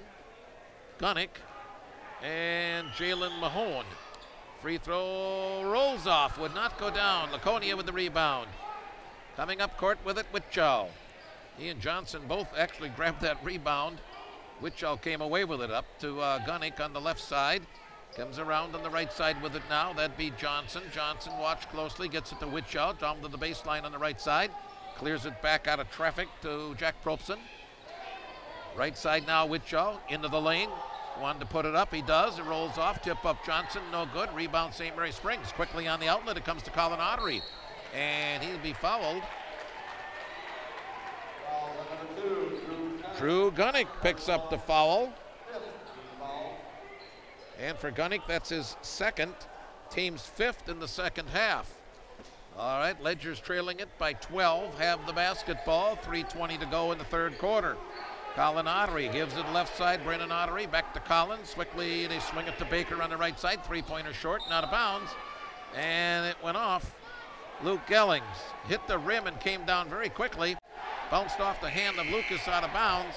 Gunnick, and Jalen Mahone. Free throw rolls off, would not go down. Laconia with the rebound. Coming up court with it, Witchow. He and Johnson both actually grabbed that rebound. Witchow came away with it up to Gunnick on the left side. Comes around on the right side with it now. That'd be Johnson. Johnson, watch closely, gets it to Witchow, down to the baseline on the right side. Clears it back out of traffic to Jack Propson. Right side now, Witchow into the lane. Wanted to put it up, he does. It rolls off, tip up Johnson, no good. Rebound St. Mary Springs. Quickly on the outlet, it comes to Colin Ottery. And he'll be fouled. Drew Gunnick picks up the foul. And for Gunnick, that's his second. Team's fifth in the second half. All right, Ledger's trailing it by 12, have the basketball. 3:20 to go in the third quarter. Colin Ottery gives it left side. Brennan Ottery back to Collins. Quickly, they swing it to Baker on the right side. Three-pointer short, not out of bounds. And it went off. Luke Gellings hit the rim and came down very quickly. Bounced off the hand of Lucas out of bounds.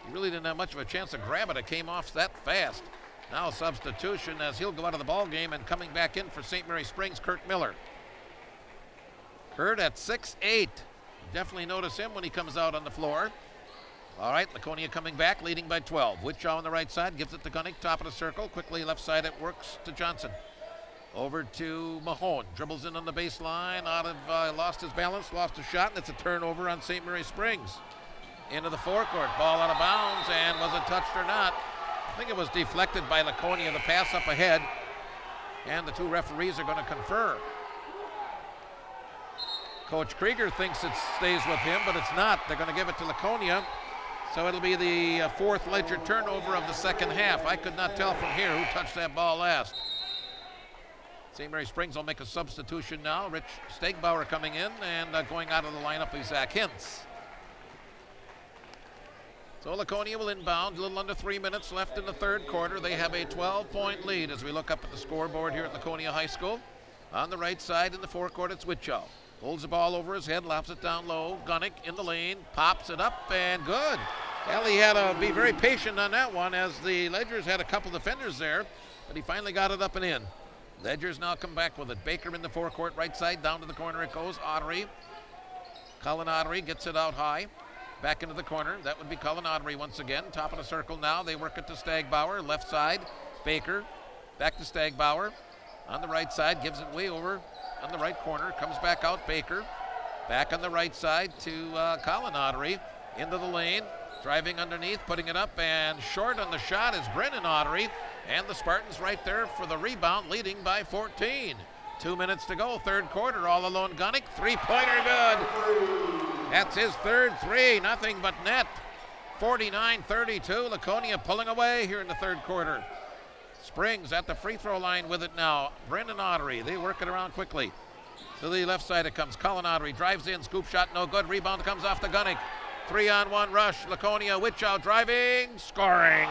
He really didn't have much of a chance to grab it. It came off that fast. Now substitution as he'll go out of the ball game, and coming back in for St. Mary Springs, Kurt Miller. Kurt at 6'8". Definitely notice him when he comes out on the floor. All right, Laconia coming back, leading by 12. Witchow on the right side, gives it to Gunnick, top of the circle. Quickly left side, it works to Johnson. Over to Mahone, dribbles in on the baseline, lost his balance, lost a shot, and it's a turnover on St. Mary Springs. Into the forecourt, ball out of bounds, and was it touched or not? I think it was deflected by Laconia, the pass up ahead, and the two referees are going to confer. Coach Krieger thinks it stays with him, but it's not. They're going to give it to Laconia. So it'll be the fourth Ledger turnover of the second half. I could not tell from here who touched that ball last. St. Mary Springs will make a substitution now. Rich Stegbauer coming in, and going out of the lineup is Zach Hintz. So Laconia will inbound, a little under 3 minutes left in the third quarter. They have a 12-point lead as we look up at the scoreboard here at Laconia High School. On the right side in the forecourt, it's Witchow. Holds the ball over his head, lobs it down low. Gunnick in the lane, pops it up, and good. Well, he had to be very patient on that one as the Ledgers had a couple defenders there, but he finally got it up and in. Ledgers now come back with it. Baker in the forecourt, right side, down to the corner it goes. Ottery. Colin Ottery gets it out high. Back into the corner. That would be Colin Ottery once again. Top of the circle now. They work it to Stegbauer. Left side, Baker. Back to Stegbauer. On the right side, gives it way over on the right corner. Comes back out, Baker. Back on the right side to Colin Ottery. Into the lane. Driving underneath, putting it up, and short on the shot is Brennan Ottery. And the Spartans right there for the rebound, leading by 14. 2 minutes to go, third quarter. All alone Gunnick. Three-pointer good. That's his third three, nothing but net. 49-32, Laconia pulling away here in the third quarter. Springs at the free throw line with it now. Brendan Ottery, they work it around quickly. To the left side it comes. Colin Ottery drives in, scoop shot, no good. Rebound comes off to Gunnick. 3-on-1 rush. Laconia, Witchow driving, scoring.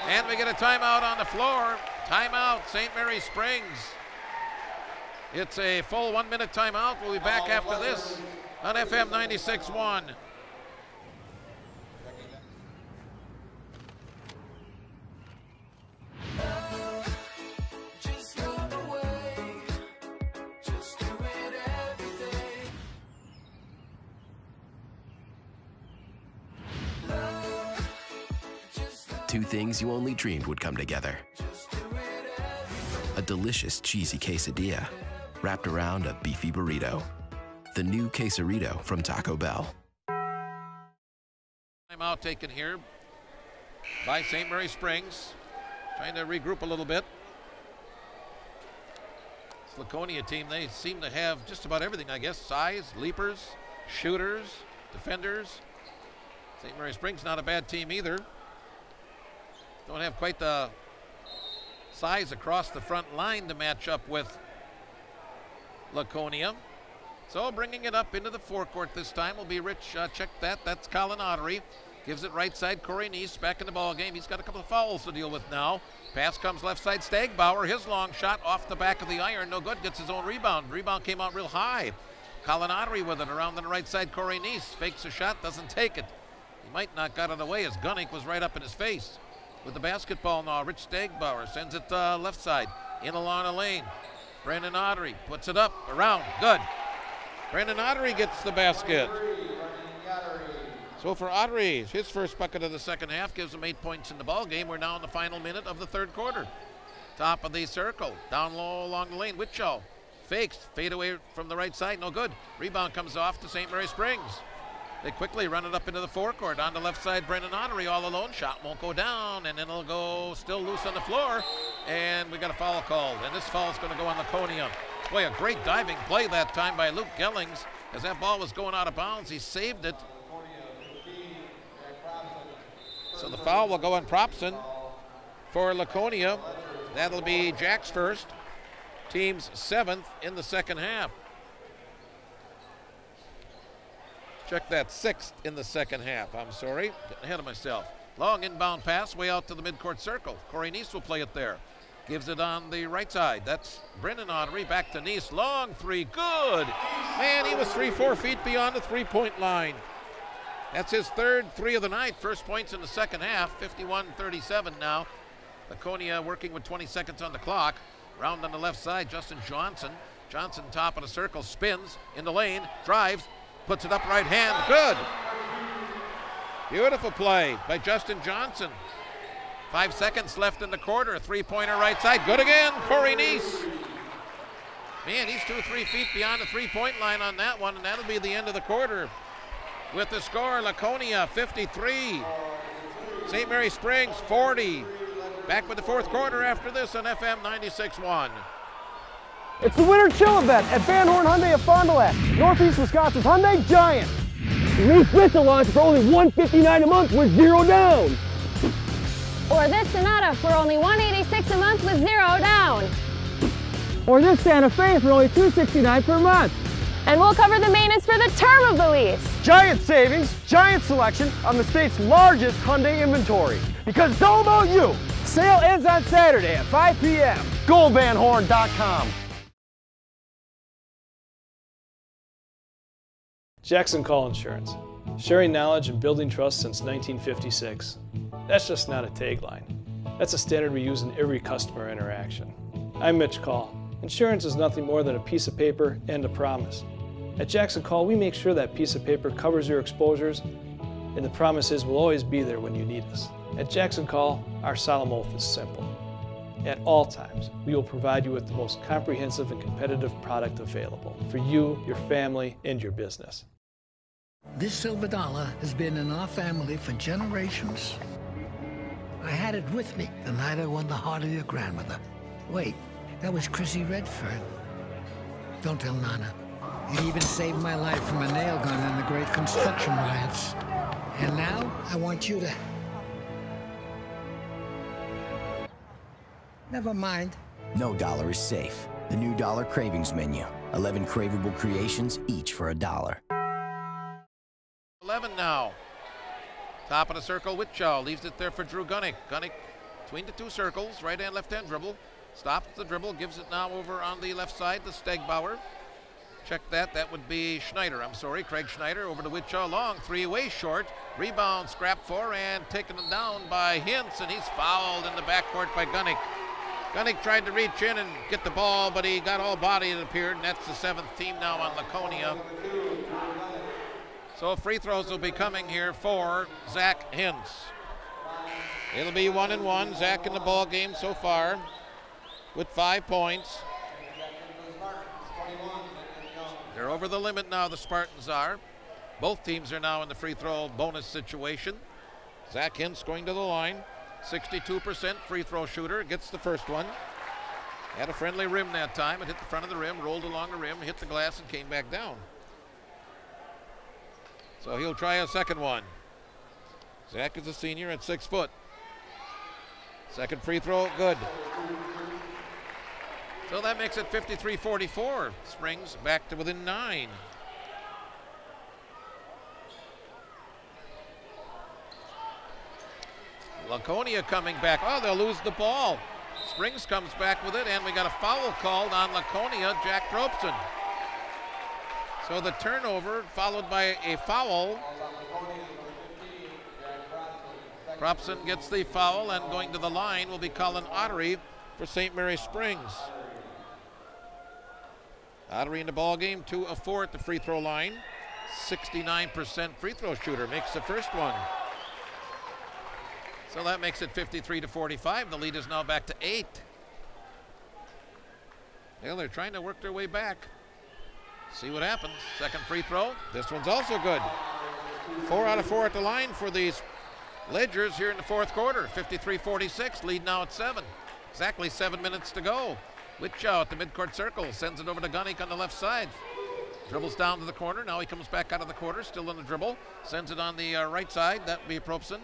And we get a timeout on the floor. Timeout, St. Mary Springs. It's a full 1 minute timeout. We'll be back after this on FM 96.1. Two things you only dreamed would come together. A delicious cheesy quesadilla wrapped around a beefy burrito. The new Quesarito from Taco Bell. Timeout taken here by St. Mary Springs. Trying to regroup a little bit. This Laconia team, they seem to have just about everything, I guess. Size, leapers, shooters, defenders. St. Mary Springs not a bad team either. Don't have quite the size across the front line to match up with Laconia. So bringing it up into the forecourt this time will be Rich. Check that. That's Colin Ottery. Gives it right side. Corey Neese back in the ball game. He's got a couple of fouls to deal with now. Pass comes left side. Stegbauer. His long shot off the back of the iron. No good. Gets his own rebound. Rebound came out real high. Colin Ottery with it around on the right side. Corey Neese fakes a shot. Doesn't take it. He might not got out of the way as Gunnick was right up in his face. With the basketball now, Rich Stegbauer sends it left side, in along the lane. Brendan Ottery puts it up, around, good. Brendan Ottery gets the basket. So for Ottery, his first bucket of the second half gives him 8 points in the ball game. We're now in the final minute of the third quarter. Top of the circle, down low along the lane. Whitchell fakes, fade away from the right side, no good. Rebound comes off to St. Mary Springs. They quickly run it up into the forecourt. On the left side, Brendan Ottery all alone. Shot won't go down, and then it'll go still loose on the floor. And we got a foul called, and this foul is going to go on Laconia. Boy, a great diving play that time by Luke Gellings. As that ball was going out of bounds, he saved it. So the foul will go on Propson for Laconia. That'll be Jack's first. Team's 7th in the second half. Check that, 6th in the second half. I'm sorry, getting ahead of myself. Long inbound pass way out to the midcourt circle. Corey Neese will play it there. Gives it on the right side. That's Brendan Ottery, back to Neese. Long three, good. Man, he was 3-4 feet beyond the three-point line. That's his third three of the night. First points in the second half, 51-37 now. Laconia working with 20 seconds on the clock. Round on the left side, Justin Johnson. Johnson, top of the circle, spins in the lane, drives, puts it up right hand, good. Beautiful play by Justin Johnson. 5 seconds left in the quarter, three-pointer right side, good again, Corey Neese. Man, he's 2-3 feet beyond the three-point line on that one, and that'll be the end of the quarter. With the score, Laconia 53, St. Mary Springs 40. Back with the fourth quarter after this on FM 96.1. It's the Winter Chill event at Van Horn Hyundai of Fond du Lac, Northeast Wisconsin's Hyundai Giant. Lease Vista launch for only $159 a month with 0 down. Or this Sonata for only $186 a month with 0 down. Or this Santa Fe for only $269 per month. And we'll cover the maintenance for the term of the lease. Giant savings, giant selection on the state's largest Hyundai inventory. Because don't know you, sale ends on Saturday at 5 p.m. GoldVanHorn.com. Jackson Call Insurance, sharing knowledge and building trust since 1956. That's just not a tagline. That's a standard we use in every customer interaction. I'm Mitch Call. Insurance is nothing more than a piece of paper and a promise. At Jackson Call, we make sure that piece of paper covers your exposures, and the promise is we'll always be there when you need us. At Jackson Call, our solemn oath is simple. At all times, we will provide you with the most comprehensive and competitive product available for you, your family, and your business. This silver dollar has been in our family for generations. I had it with me the night I won the heart of your grandmother. Wait, that was Chrissy Redfern. Don't tell Nana. It even saved my life from a nail gun in the great construction riots. And now, I want you to... Never mind. No dollar is safe. The new Dollar Cravings Menu. 11 craveable creations, each for $1. 11 now. Top of the circle, Whitchow leaves it there for Drew Gunnick. Gunnick between the two circles, right hand, left hand dribble. Stops the dribble, gives it now over on the left side to Stegbauer. Check that, that would be Schneider, I'm sorry, Craig Schneider over to Whitchow, long three-way short. Rebound, scrap for, and taken down by Hintz, and he's fouled in the backcourt by Gunnick. Gunnick tried to reach in and get the ball, but he got all body, it appeared, and that's the 7th team now on Laconia. So free throws will be coming here for Zach Hintz. It'll be 1-1. Zach in the ball game so far with 5 points. They're over the limit now, the Spartans are. Both teams are now in the free throw bonus situation. Zach Hintz going to the line. 62% free throw shooter, gets the first one. Had a friendly rim that time. It hit the front of the rim, rolled along the rim, hit the glass, and came back down. So he'll try a second one. Zach is a senior at 6 foot. Second free throw, good. So that makes it 53-44. Springs back to within 9. Laconia coming back. Oh, they'll lose the ball. Springs comes back with it, and we got a foul called on Laconia, Jack Tropson. So the turnover followed by a foul. Tropson gets the foul, and going to the line will be Colin Ottery for St. Mary Springs. Ottery in the ball game, 2 of 4 at the free throw line. 69% free throw shooter, makes the first one. So that makes it 53-45. The lead is now back to 8. Well, they're trying to work their way back. See what happens. Second free throw. This one's also good. 4 out of 4 at the line for these Ledgers here in the fourth quarter. 53-46, lead now at 7. Exactly 7 minutes to go. Whitchow at the midcourt circle, sends it over to Gunnick on the left side. Dribbles down to the corner, now he comes back out of the corner, still in the dribble. Sends it on the right side, that would be Propson.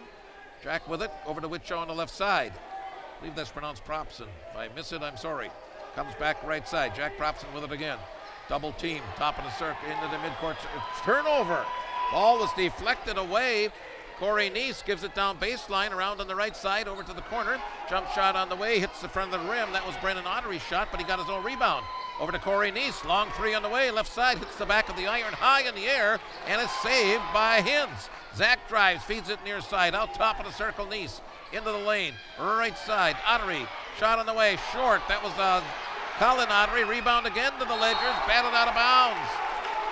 Jack with it, over to Whitchow on the left side. I believe that's pronounced Propson. If I miss it, I'm sorry. Comes back right side, Jack Propson with it again. Double team, top of the circle, into the midcourt. Turnover. Ball was deflected away. Corey Neese gives it down baseline, around on the right side, over to the corner. Jump shot on the way, hits the front of the rim. That was Brendan Ottery's shot, but he got his own rebound. Over to Corey Neese, long three on the way, left side, hits the back of the iron, high in the air, and is saved by Hintz. Zach drives, feeds it near side, out top of the circle, Neese. Into the lane, right side, Ottery, shot on the way, short. That was Colin Ottery, rebound again to the Ledgers, batted out of bounds.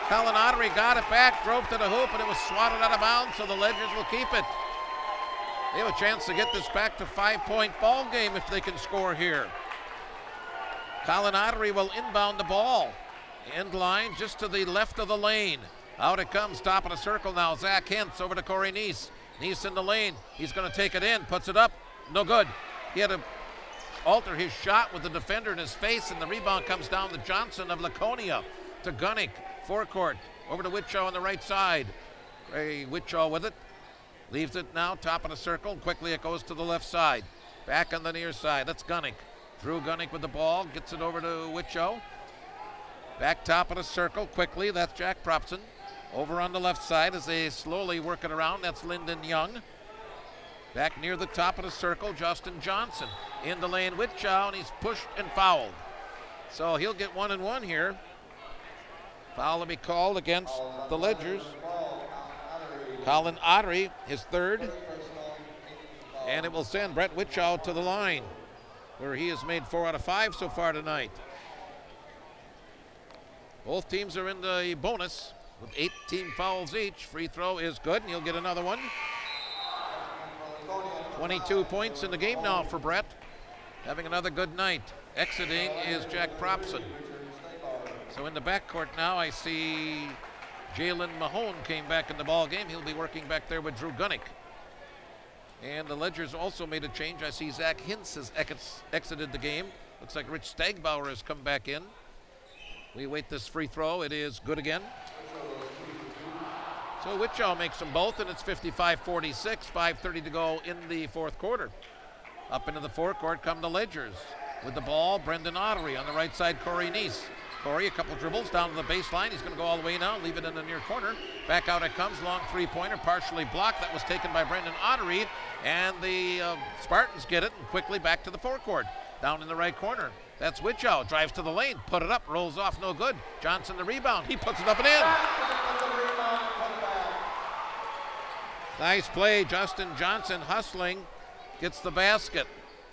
Colin Ottery got it back, drove to the hoop, and it was swatted out of bounds, so the Ledgers will keep it. They have a chance to get this back to 5-point ball game if they can score here. Colin Ottery will inbound the ball. End line just to the left of the lane. Out it comes, top of the circle now. Zach Hintz over to Corey Neese. Neese in the lane. He's going to take it in, puts it up. No good. He had to alter his shot with the defender in his face, and the rebound comes down to Johnson of Laconia. To Gunnick, forecourt, over to Whitchow on the right side. Ray Whitchow with it, leaves it now, top of the circle. Quickly it goes to the left side. Back on the near side, that's Gunnick. Drew Gunnick with the ball, gets it over to Whitchow. Back top of the circle, quickly, that's Jack Propson. Over on the left side as they slowly work it around, that's Lyndon Young. Back near the top of the circle, Justin Johnson. In the lane, Whitchow, and he's pushed and fouled. So he'll get 1-1 here. Foul to be called against the Ledgers. Colin Ottery, his third. And it will send Brett Whitchow to the line, where he has made 4 out of 5 so far tonight. Both teams are in the bonus with 18 fouls each. Free throw is good, and he'll get another one. 22 points in the game now for Brett. Having another good night. Exiting is Jack Propson. So in the backcourt now, I see Jalen Mahone came back in the ball game. He'll be working back there with Drew Gunnick. And the Ledgers also made a change. I see Zach Hintz has exited the game. Looks like Rich Stagbauer has come back in. We await this free throw. It is good again. So Whitchow makes them both, and it's 55-46, 5:30 to go in the fourth quarter. Up into the forecourt come the Ledgers. With the ball, Brendan Ottery. On the right side, Corey Neese. Corey, a couple dribbles down to the baseline. He's going to go all the way now, leave it in the near corner. Back out it comes, long three-pointer, partially blocked. That was taken by Brendan Ottery, and the Spartans get it, and quickly back to the forecourt. Down in the right corner, that's Whitchow, drives to the lane, put it up, rolls off, no good. Johnson the rebound, he puts it up and in. Nice play, Justin Johnson hustling, gets the basket.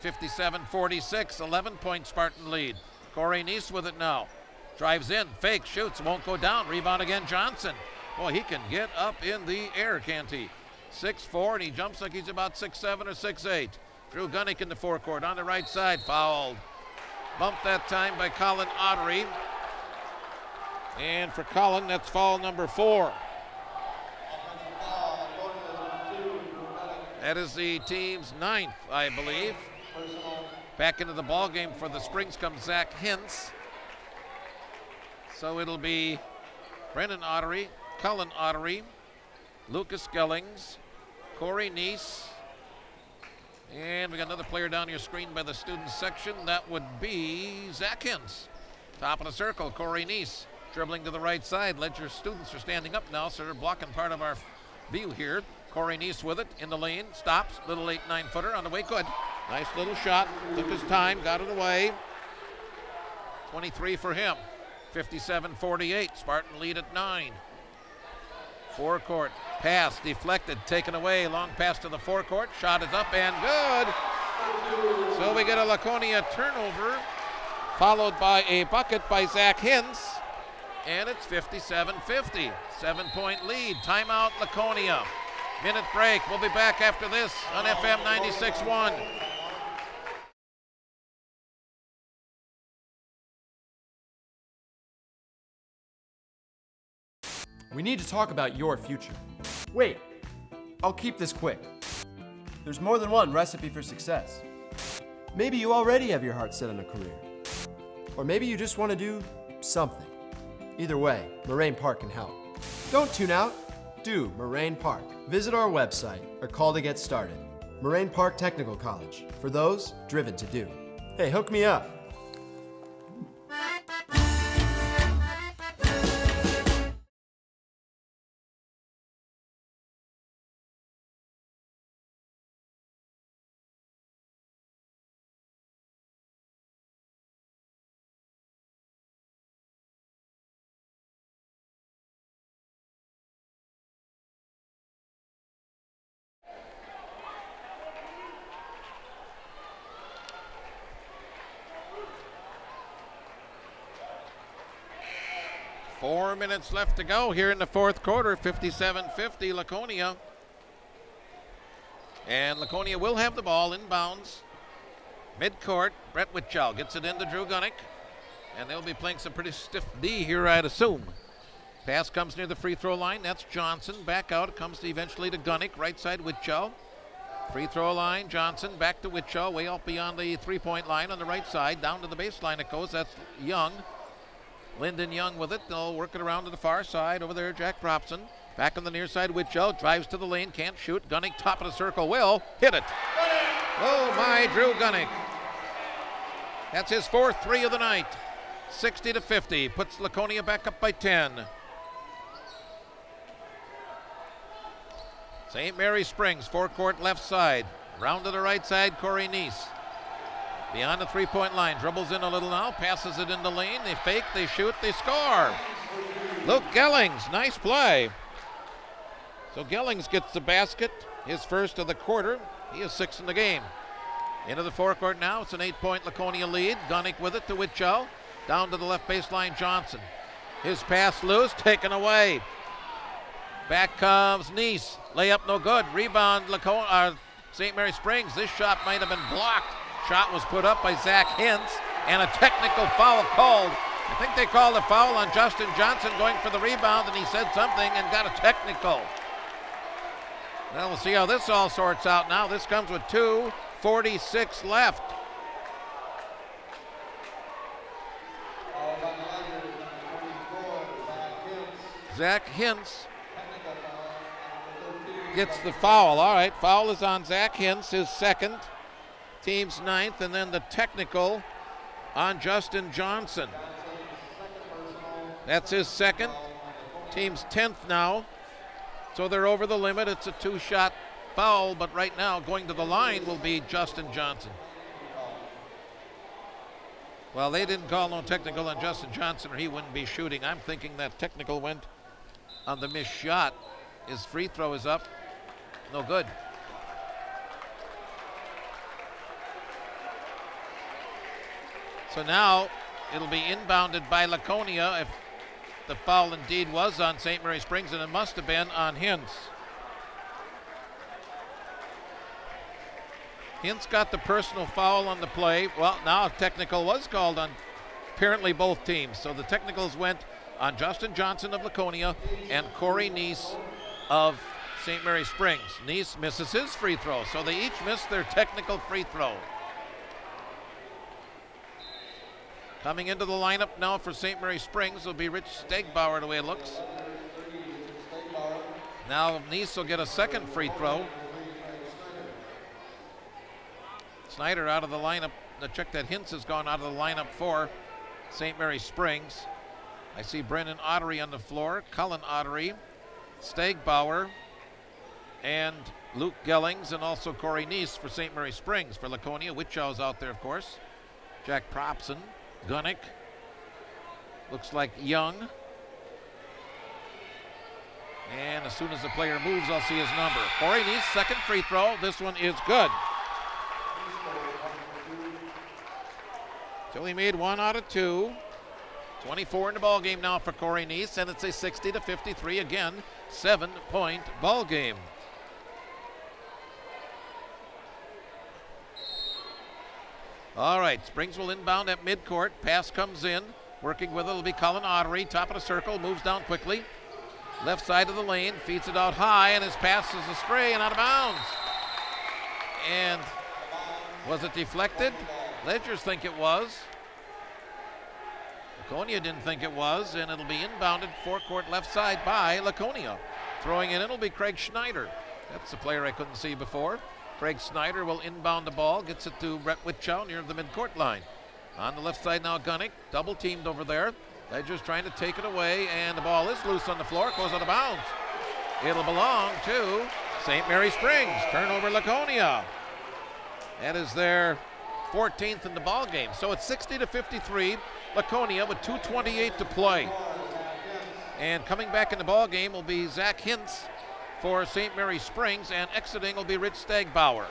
57-46, 11-point Spartan lead. Corey Neese with it now. Drives in, fake, shoots, won't go down. Rebound again, Johnson. Boy, he can get up in the air, can't he? 6'4", and he jumps like he's about 6'7" or 6'8". Drew Gunnick in the forecourt on the right side, fouled. Bumped that time by Colin Ottery. And for Colin, that's foul number 4. That is the team's 9th, I believe. Back into the ball game for the Springs comes Zach Hintz. So it'll be Brendan Ottery, Colin Ottery, Lucas Gellings, Corey Neese, and we got another player down your screen by the students section. That would be Zach Hintz. Top of the circle, Corey Neese dribbling to the right side. Ledger students are standing up now, so they're blocking part of our view here. Corey Neese with it in the lane, stops, little 8-9 footer on the way, good. Nice little shot, took his time, got it away. 23 for him. 57-48, Spartan lead at 9. Forecourt, pass, deflected, taken away, long pass to the forecourt, shot is up and good. So we get a Laconia turnover, followed by a bucket by Zach Hintz. And it's 57-50. 7-point lead. Timeout, Laconia. Minute break. We'll be back after this on FM 96.1. We need to talk about your future. Wait, I'll keep this quick. There's more than one recipe for success. Maybe you already have your heart set on a career. Or maybe you just want to do something. Either way, Moraine Park can help. Don't tune out, do Moraine Park. Visit our website or call to get started. Moraine Park Technical College, for those driven to do. Hey, hook me up. Four minutes left to go here in the fourth quarter. 57-50 Laconia. And Laconia will have the ball inbounds. Midcourt, Brett Witchow gets it into Drew Gunnick. And they'll be playing some pretty stiff D here, I'd assume. Pass comes near the free throw line. That's Johnson. Back out. It comes eventually to Gunnick. Right side, Witchow. Free throw line, Johnson. Back to Witchow. Way out beyond the three-point line on the right side. Down to the baseline it goes. That's Young. Lyndon Young with it. They'll work it around to the far side. Over there, Jack Propson. Back on the near side, Witchow. Drives to the lane. Can't shoot. Gunnick, top of the circle. Will hit it. Oh, my, Drew Gunnick. That's his fourth three of the night. 60-50. Puts Laconia back up by 10. St. Mary Springs, forecourt left side. Round to the right side, Corey Neese. Beyond the three-point line, dribbles in a little now, passes it in the lane. They fake, they shoot, they score. Luke Gellings, nice play. So Gellings gets the basket, his first of the quarter. He is 6 in the game. Into the forecourt now, it's an 8-point Laconia lead. Gunnick with it to Witchow. Down to the left baseline, Johnson. His pass loose, taken away. Back comes Neese. Layup no good. Rebound, St. Mary Springs. This shot might have been blocked. Shot was put up by Zach Hintz, and a technical foul called. I think they called a foul on Justin Johnson going for the rebound, and he said something and got a technical. Well, we'll see how this all sorts out now. This comes with 2:46 left. Zach Hintz gets the foul. All right, foul is on Zach Hintz, his second. Team's 9th, and then the technical on Justin Johnson. That's his second. Team's 10th now. So they're over the limit. It's a 2-shot foul, but right now going to the line will be Justin Johnson. Well, they didn't call no technical on Justin Johnson or he wouldn't be shooting. I'm thinking that technical went on the missed shot. His free throw is up. No good. So now it'll be inbounded by Laconia if the foul indeed was on St. Mary Springs, and it must have been on Hintz. Hintz got the personal foul on the play. Well, now a technical was called on apparently both teams. So the technicals went on Justin Johnson of Laconia and Corey Neese of St. Mary Springs. Neese misses his free throw, so they each missed their technical free throw. Coming into the lineup now for St. Mary Springs will be Rich Stegbauer, the way it looks. Now Neese will get a second free throw. Snyder out of the lineup. The check that Hintz has gone out of the lineup for St. Mary Springs. I see Brendan Ottery on the floor, Cullen Ottery, Stegbauer, and Luke Gellings, and also Corey Neese for St. Mary Springs. For Laconia, Witchow's out there, of course. Jack Propson, Gunnick, looks like Young. And as soon as the player moves, I'll see his number. Corey Neese, second free throw. This one is good. So he made 1 out of 2. 24 in the ball game now for Corey Neese, and it's a 60-53 again, 7-point ball game. All right, Springs will inbound at midcourt. Pass comes in. Working with it will be Colin Ottery. Top of the circle, moves down quickly. Left side of the lane, feeds it out high, and his pass is astray and out of bounds. And was it deflected? Ledgers think it was. Laconia didn't think it was, and it'll be inbounded forecourt left side by Laconia. Throwing it in will be Craig Schneider. That's the player I couldn't see before. Craig Snyder will inbound the ball, gets it to Brett Whitchow near the midcourt line. On the left side now, Gunnick, double teamed over there. Ledger's trying to take it away, and the ball is loose on the floor, goes out of bounds. It'll belong to St. Mary Springs. Turnover Laconia. That is their 14th in the ball game. So it's 60-53, Laconia with 2:28 to play. And coming back in the ball game will be Zach Hintz for St. Mary Springs, and exiting will be Rich Stagbauer.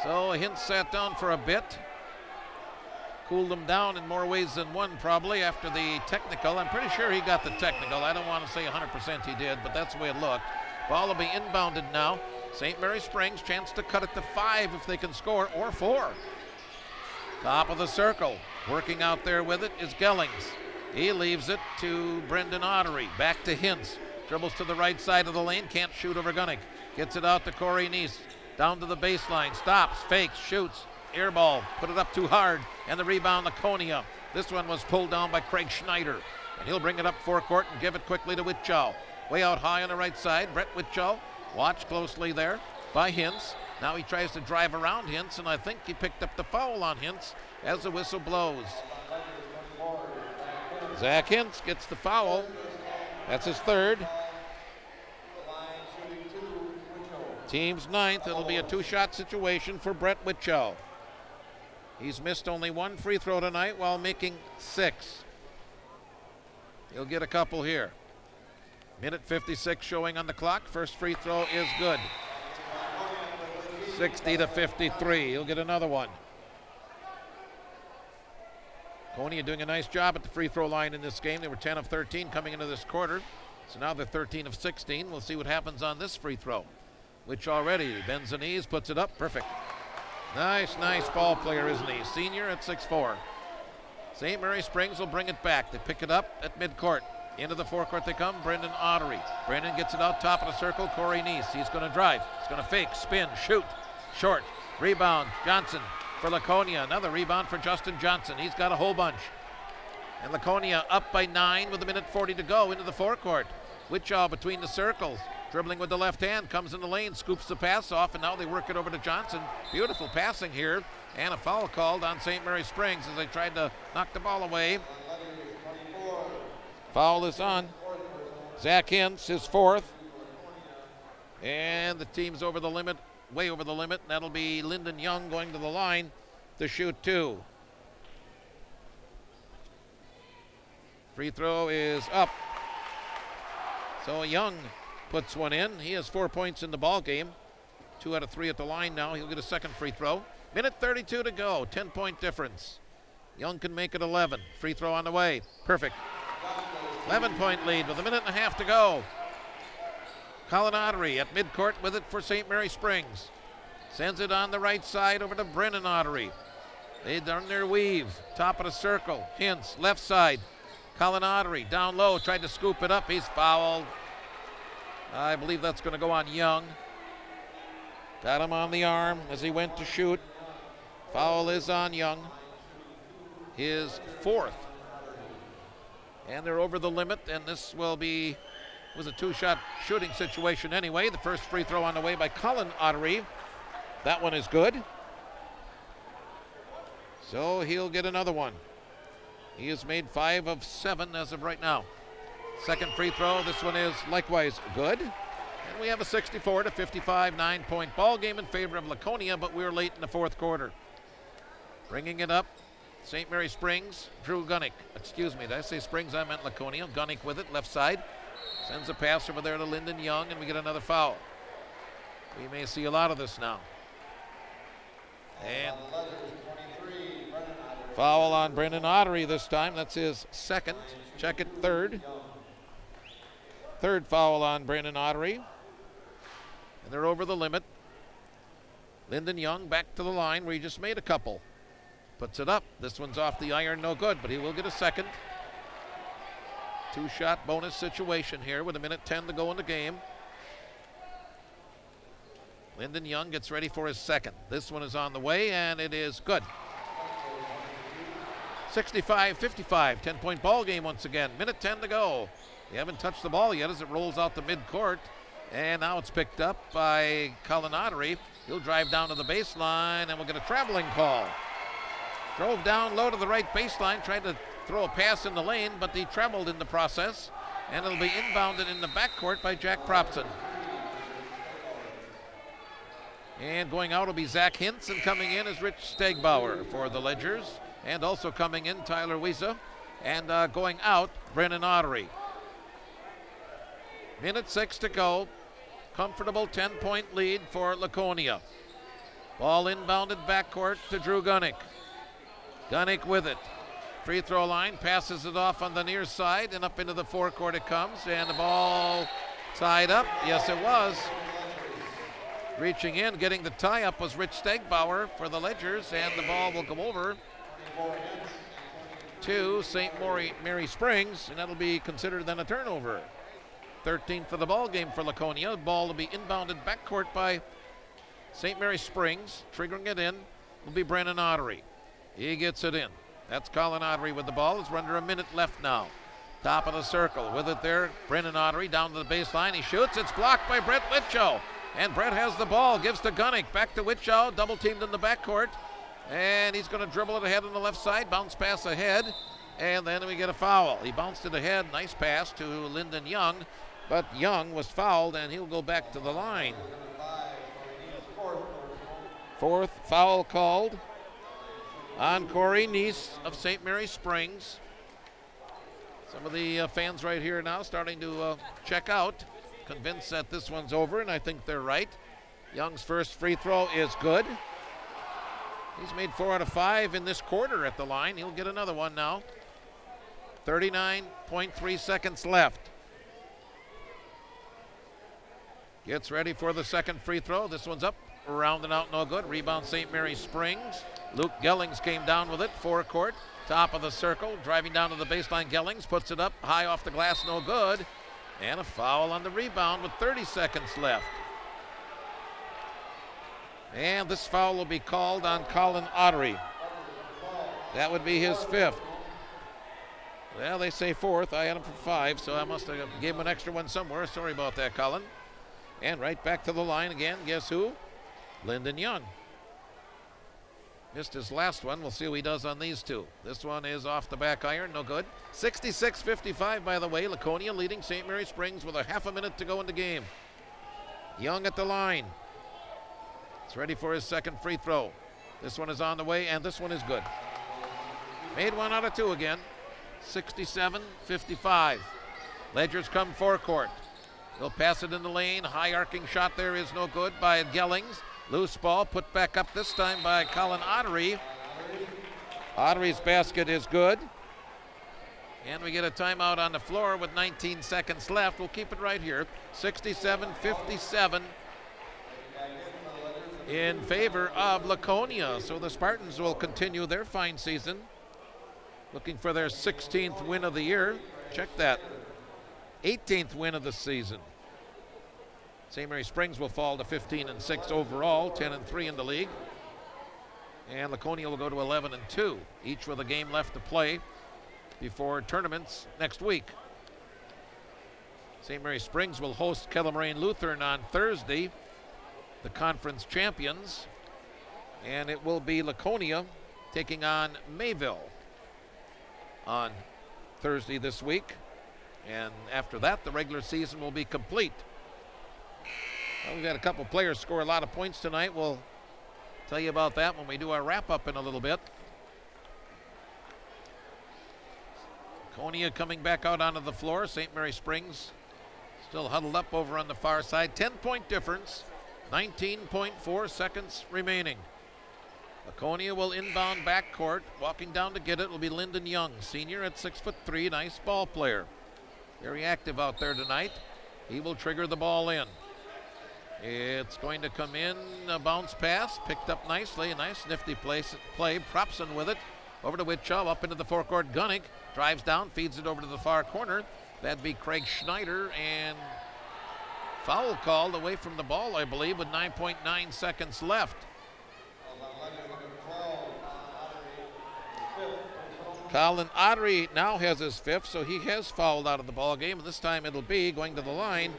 So Hintz sat down for a bit, cooled them down in more ways than one probably after the technical. I'm pretty sure he got the technical. I don't want to say 100% he did, but that's the way it looked. Ball will be inbounded now. St. Mary Springs, chance to cut it to 5 if they can score, or 4. Top of the circle, working out there with it is Gellings. He leaves it to Brendan Ottery. Back to Hintz. Dribbles to the right side of the lane. Can't shoot over Gunnick. Gets it out to Corey Neese. Down to the baseline. Stops. Fakes. Shoots. Air ball. Put it up too hard. And the rebound, Laconia. This one was pulled down by Craig Schneider. And he'll bring it up forecourt and give it quickly to Whitchow. Way out high on the right side. Brett Whitchow. Watch closely there by Hintz. Now he tries to drive around Hintz, and I think he picked up the foul on Hintz as the whistle blows. Zach Hintz gets the foul. That's his 3rd. Team's 9th. It'll be a 2-shot situation for Brett Whitchow. He's missed only 1 free throw tonight while making 6. He'll get a couple here. Minute 56 showing on the clock. First free throw is good. 60-53. He'll get another one. Laconia doing a nice job at the free throw line in this game. They were 10 of 13 coming into this quarter. So now they're 13 of 16. We'll see what happens on this free throw, which already bends the knees, puts it up. Perfect. Nice ball player, isn't he? Senior at 6'4". St. Mary Springs will bring it back. They pick it up at midcourt. Into the forecourt they come. Brendan Ottery. Brendan gets it out top of the circle. Corey Neese. He's going to drive. He's going to fake, spin, shoot. Short. Rebound. Johnson for Laconia. Another rebound for Justin Johnson. He's got a whole bunch. And Laconia up by 9 with a minute 40 to go into the forecourt. Whitchow between the circles. Dribbling with the left hand. Comes in the lane. Scoops the pass off. And now they work it over to Johnson. Beautiful passing here. And a foul called on St. Mary Springs as they tried to knock the ball away. Foul is on Zach Hintz, his 4th. And the team's over the limit, way over the limit. And that'll be Lyndon Young going to the line to shoot 2. Free throw is up. So Young puts one in. He has 4 points in the ball game. 2 out of 3 at the line now. He'll get a second free throw. Minute 32 to go. 10-point difference. Young can make it 11. Free throw on the way. Perfect. 11-point lead with a minute and a half to go. Colin Ottery at midcourt with it for St. Mary Springs. Sends it on the right side over to Brennan Ottery. They done their weave. Top of the circle. Hintz, left side. Colin Ottery down low, tried to scoop it up. He's fouled. I believe that's going to go on Young. Got him on the arm as he went to shoot. Foul is on Young. His 4th. And they're over the limit, and this was a 2-shot shooting situation anyway. The first free throw on the way by Colin Ottery. That one is good. So he'll get another one. He has made 5 of 7 as of right now. Second free throw, this one is likewise good. And we have a 64-55 9-point ball game in favor of Laconia, but we're late in the 4th quarter. Bringing it up, St. Mary Springs, Drew Gunnick. Excuse me, did I say Springs? I meant Laconia. Gunnick with it, left side. Sends a pass over there to Lyndon Young, and we get another foul. We may see a lot of this now. And Foul on Brendan Ottery this time. That's his second. Check it, third. Third foul on Brendan Ottery. And they're over the limit. Lyndon Young back to the line where he just made a couple. Puts it up. This one's off the iron, no good, but he will get a second. Two-shot bonus situation here with 1:10 to go in the game. Lyndon Young gets ready for his second. This one is on the way, and it is good. 65-55, 10-point ball game once again. 1:10 to go. They haven't touched the ball yet as it rolls out to midcourt. And now it's picked up by Colin Ottery. He'll drive down to the baseline, and we'll get a traveling call. Drove down low to the right baseline, tried to throw a pass in the lane, but he traveled in the process. And it'll be inbounded in the backcourt by Jack Propson. And going out will be Zach Hintz, and coming in is Rich Stegbauer for the Ledgers. And also coming in, Tyler Wiesa. And going out, Brennan Ottery. 1:06 to go. Comfortable 10-point lead for Laconia. Ball inbounded backcourt to Drew Gunnick. Gunnick with it. Free throw line, passes it off on the near side, and up into the forecourt it comes. And the ball tied up. Yes, it was. Reaching in, getting the tie-up was Rich Stegbauer for the Ledgers, and the ball will come over to St. Mary Springs, and that'll be considered then a turnover. 13th for the ball game for Laconia. Ball will be inbounded backcourt by St. Mary Springs. Triggering it in will be Brennan Ottery. He gets it in. That's Colin Ottery with the ball. It's under a minute left now. Top of the circle with it there. Brennan Ottery down to the baseline. He shoots. It's blocked by Brett Witchow. And Brett has the ball. Gives to Gunnick. Back to Witchow. Double teamed in the backcourt. And he's going to dribble it ahead on the left side. Bounce pass ahead. And then we get a foul. He bounced it ahead. Nice pass to Lyndon Young. But Young was fouled, and he'll go back to the line. Fourth foul called on Corey Neese of St. Mary Springs. Some of the fans right here now starting to check out, convinced that this one's over, and I think they're right. Young's first free throw is good. He's made 4 out of 5 in this quarter at the line. He'll get another one now. 39.3 seconds left. Gets ready for the second free throw. This one's up, rounding out, no good. Rebound St. Mary Springs. Luke Gellings came down with it, forecourt. Top of the circle, driving down to the baseline. Gellings puts it up, high off the glass, no good. And a foul on the rebound with 30 seconds left. And this foul will be called on Colin Ottery. That would be his 5th. Well, they say 4th. I had him for 5, so I must have gave him an extra one somewhere. Sorry about that, Colin. And right back to the line again. Guess who? Lyndon Young. Missed his last one. We'll see what he does on these two. This one is off the back iron. No good. 66-55, by the way. Laconia leading St. Mary Springs with a half a minute to go in the game. Young at the line. He's ready for his second free throw. This one is on the way, and this one is good. Made 1 out of 2 again. 67-55. Ledgers come forecourt. They'll pass it in the lane. High arcing shot there is no good by Gellings. Loose ball put back up this time by Colin Ottery. Ottery's basket is good. And we get a timeout on the floor with 19 seconds left. We'll keep it right here. 67-57 in favor of Laconia. So the Spartans will continue their fine season. Looking for their 16th win of the year. Check that. 18th win of the season. St. Mary Springs will fall to 15-6 overall, 10-3 in the league. And Laconia will go to 11-2, each with a game left to play before tournaments next week. St. Mary Springs will host Kettle Moraine Lutheran on Thursday, the conference champions. And it will be Laconia taking on Mayville on Thursday this week. And after that, the regular season will be complete. Well, we've had a couple players score a lot of points tonight. We'll tell you about that when we do our wrap-up in a little bit. Laconia coming back out onto the floor. St. Mary Springs still huddled up over on the far side. 10-point difference, 19.4 seconds remaining. Laconia will inbound backcourt. Walking down to get it will be Lyndon Young, senior at 6'3", nice ball player. Very active out there tonight. He will trigger the ball in. It's going to come in, a bounce pass, picked up nicely, a nice nifty play. Propson with it, over to Witchow, up into the forecourt. Gunnick drives down, feeds it over to the far corner. That'd be Craig Schneider, and foul called away from the ball, I believe, with 9.9 seconds left. Colin Ottery now has his fifth, so he has fouled out of the ball game. This time it'll be going to the line.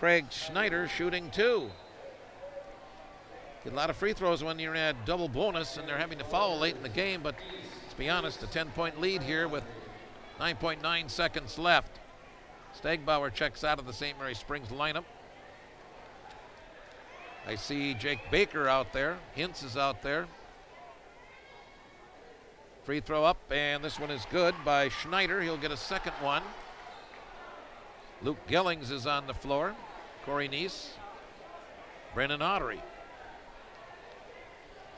Craig Schneider shooting 2. Get a lot of free throws when you're at double bonus and they're having to foul late in the game, but let's be honest, a 10-point lead here with 9.9 seconds left. Stegbauer checks out of the St. Mary Springs lineup. I see Jake Baker out there. Hintz is out there. Free throw up, and this one is good by Schneider. He'll get a second one. Luke Gellings is on the floor. Corey Neese. Brennan Ottery.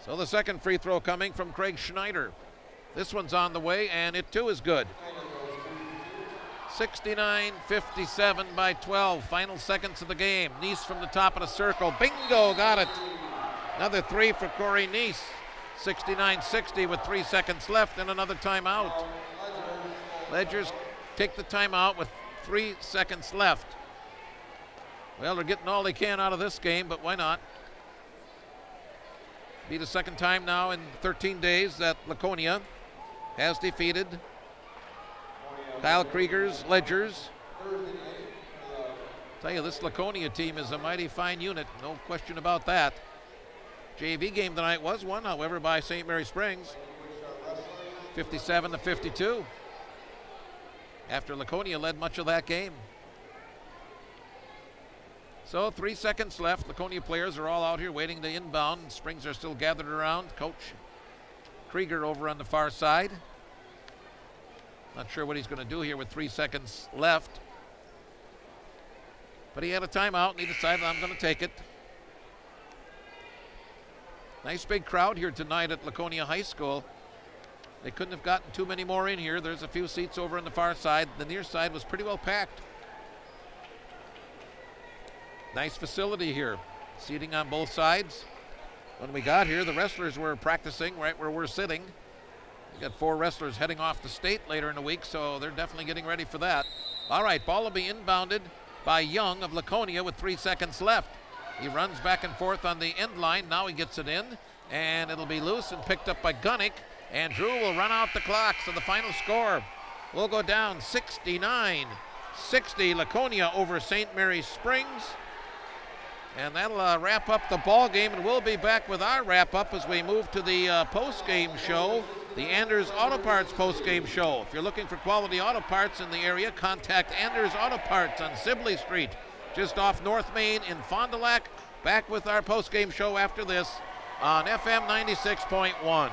So the second free throw coming from Craig Schneider. This one's on the way, and it too is good. 69-57 by 12. Final seconds of the game. Neese from the top of the circle. Bingo, got it. Another 3 for Corey Neese. 69-60 with 3 seconds left and another timeout. Ledgers take the timeout with 3 seconds left. Well, they're getting all they can out of this game, but why not? Be the second time now in 13 days that Laconia has defeated Kyle Krieger's Ledgers. Tell you, this Laconia team is a mighty fine unit, no question about that. JV game tonight was won, however, by St. Mary Springs, 57-52. After Laconia led much of that game. So 3 seconds left. Laconia players are all out here waiting to inbound. Springs are still gathered around. Coach Krieger over on the far side. Not sure what he's going to do here with 3 seconds left. But he had a timeout and he decided, I'm going to take it. Nice big crowd here tonight at Laconia High School. They couldn't have gotten too many more in here. There's a few seats over on the far side. The near side was pretty well packed. Nice facility here. Seating on both sides. When we got here, the wrestlers were practicing right where we're sitting. We got 4 wrestlers heading off to state later in the week, so they're definitely getting ready for that. All right, ball will be inbounded by Young of Laconia with 3 seconds left. He runs back and forth on the end line. Now he gets it in, and it'll be loose and picked up by Gunnick. And Drew will run out the clock, so the final score will go down 69-60, Laconia over St. Mary Springs. And that'll wrap up the ball game, and we'll be back with our wrap-up as we move to the post-game show, the Anders Auto Parts post-game show. If you're looking for quality auto parts in the area, contact Anders Auto Parts on Sibley Street, just off North Main in Fond du Lac. Back with our post-game show after this on FM 96.1.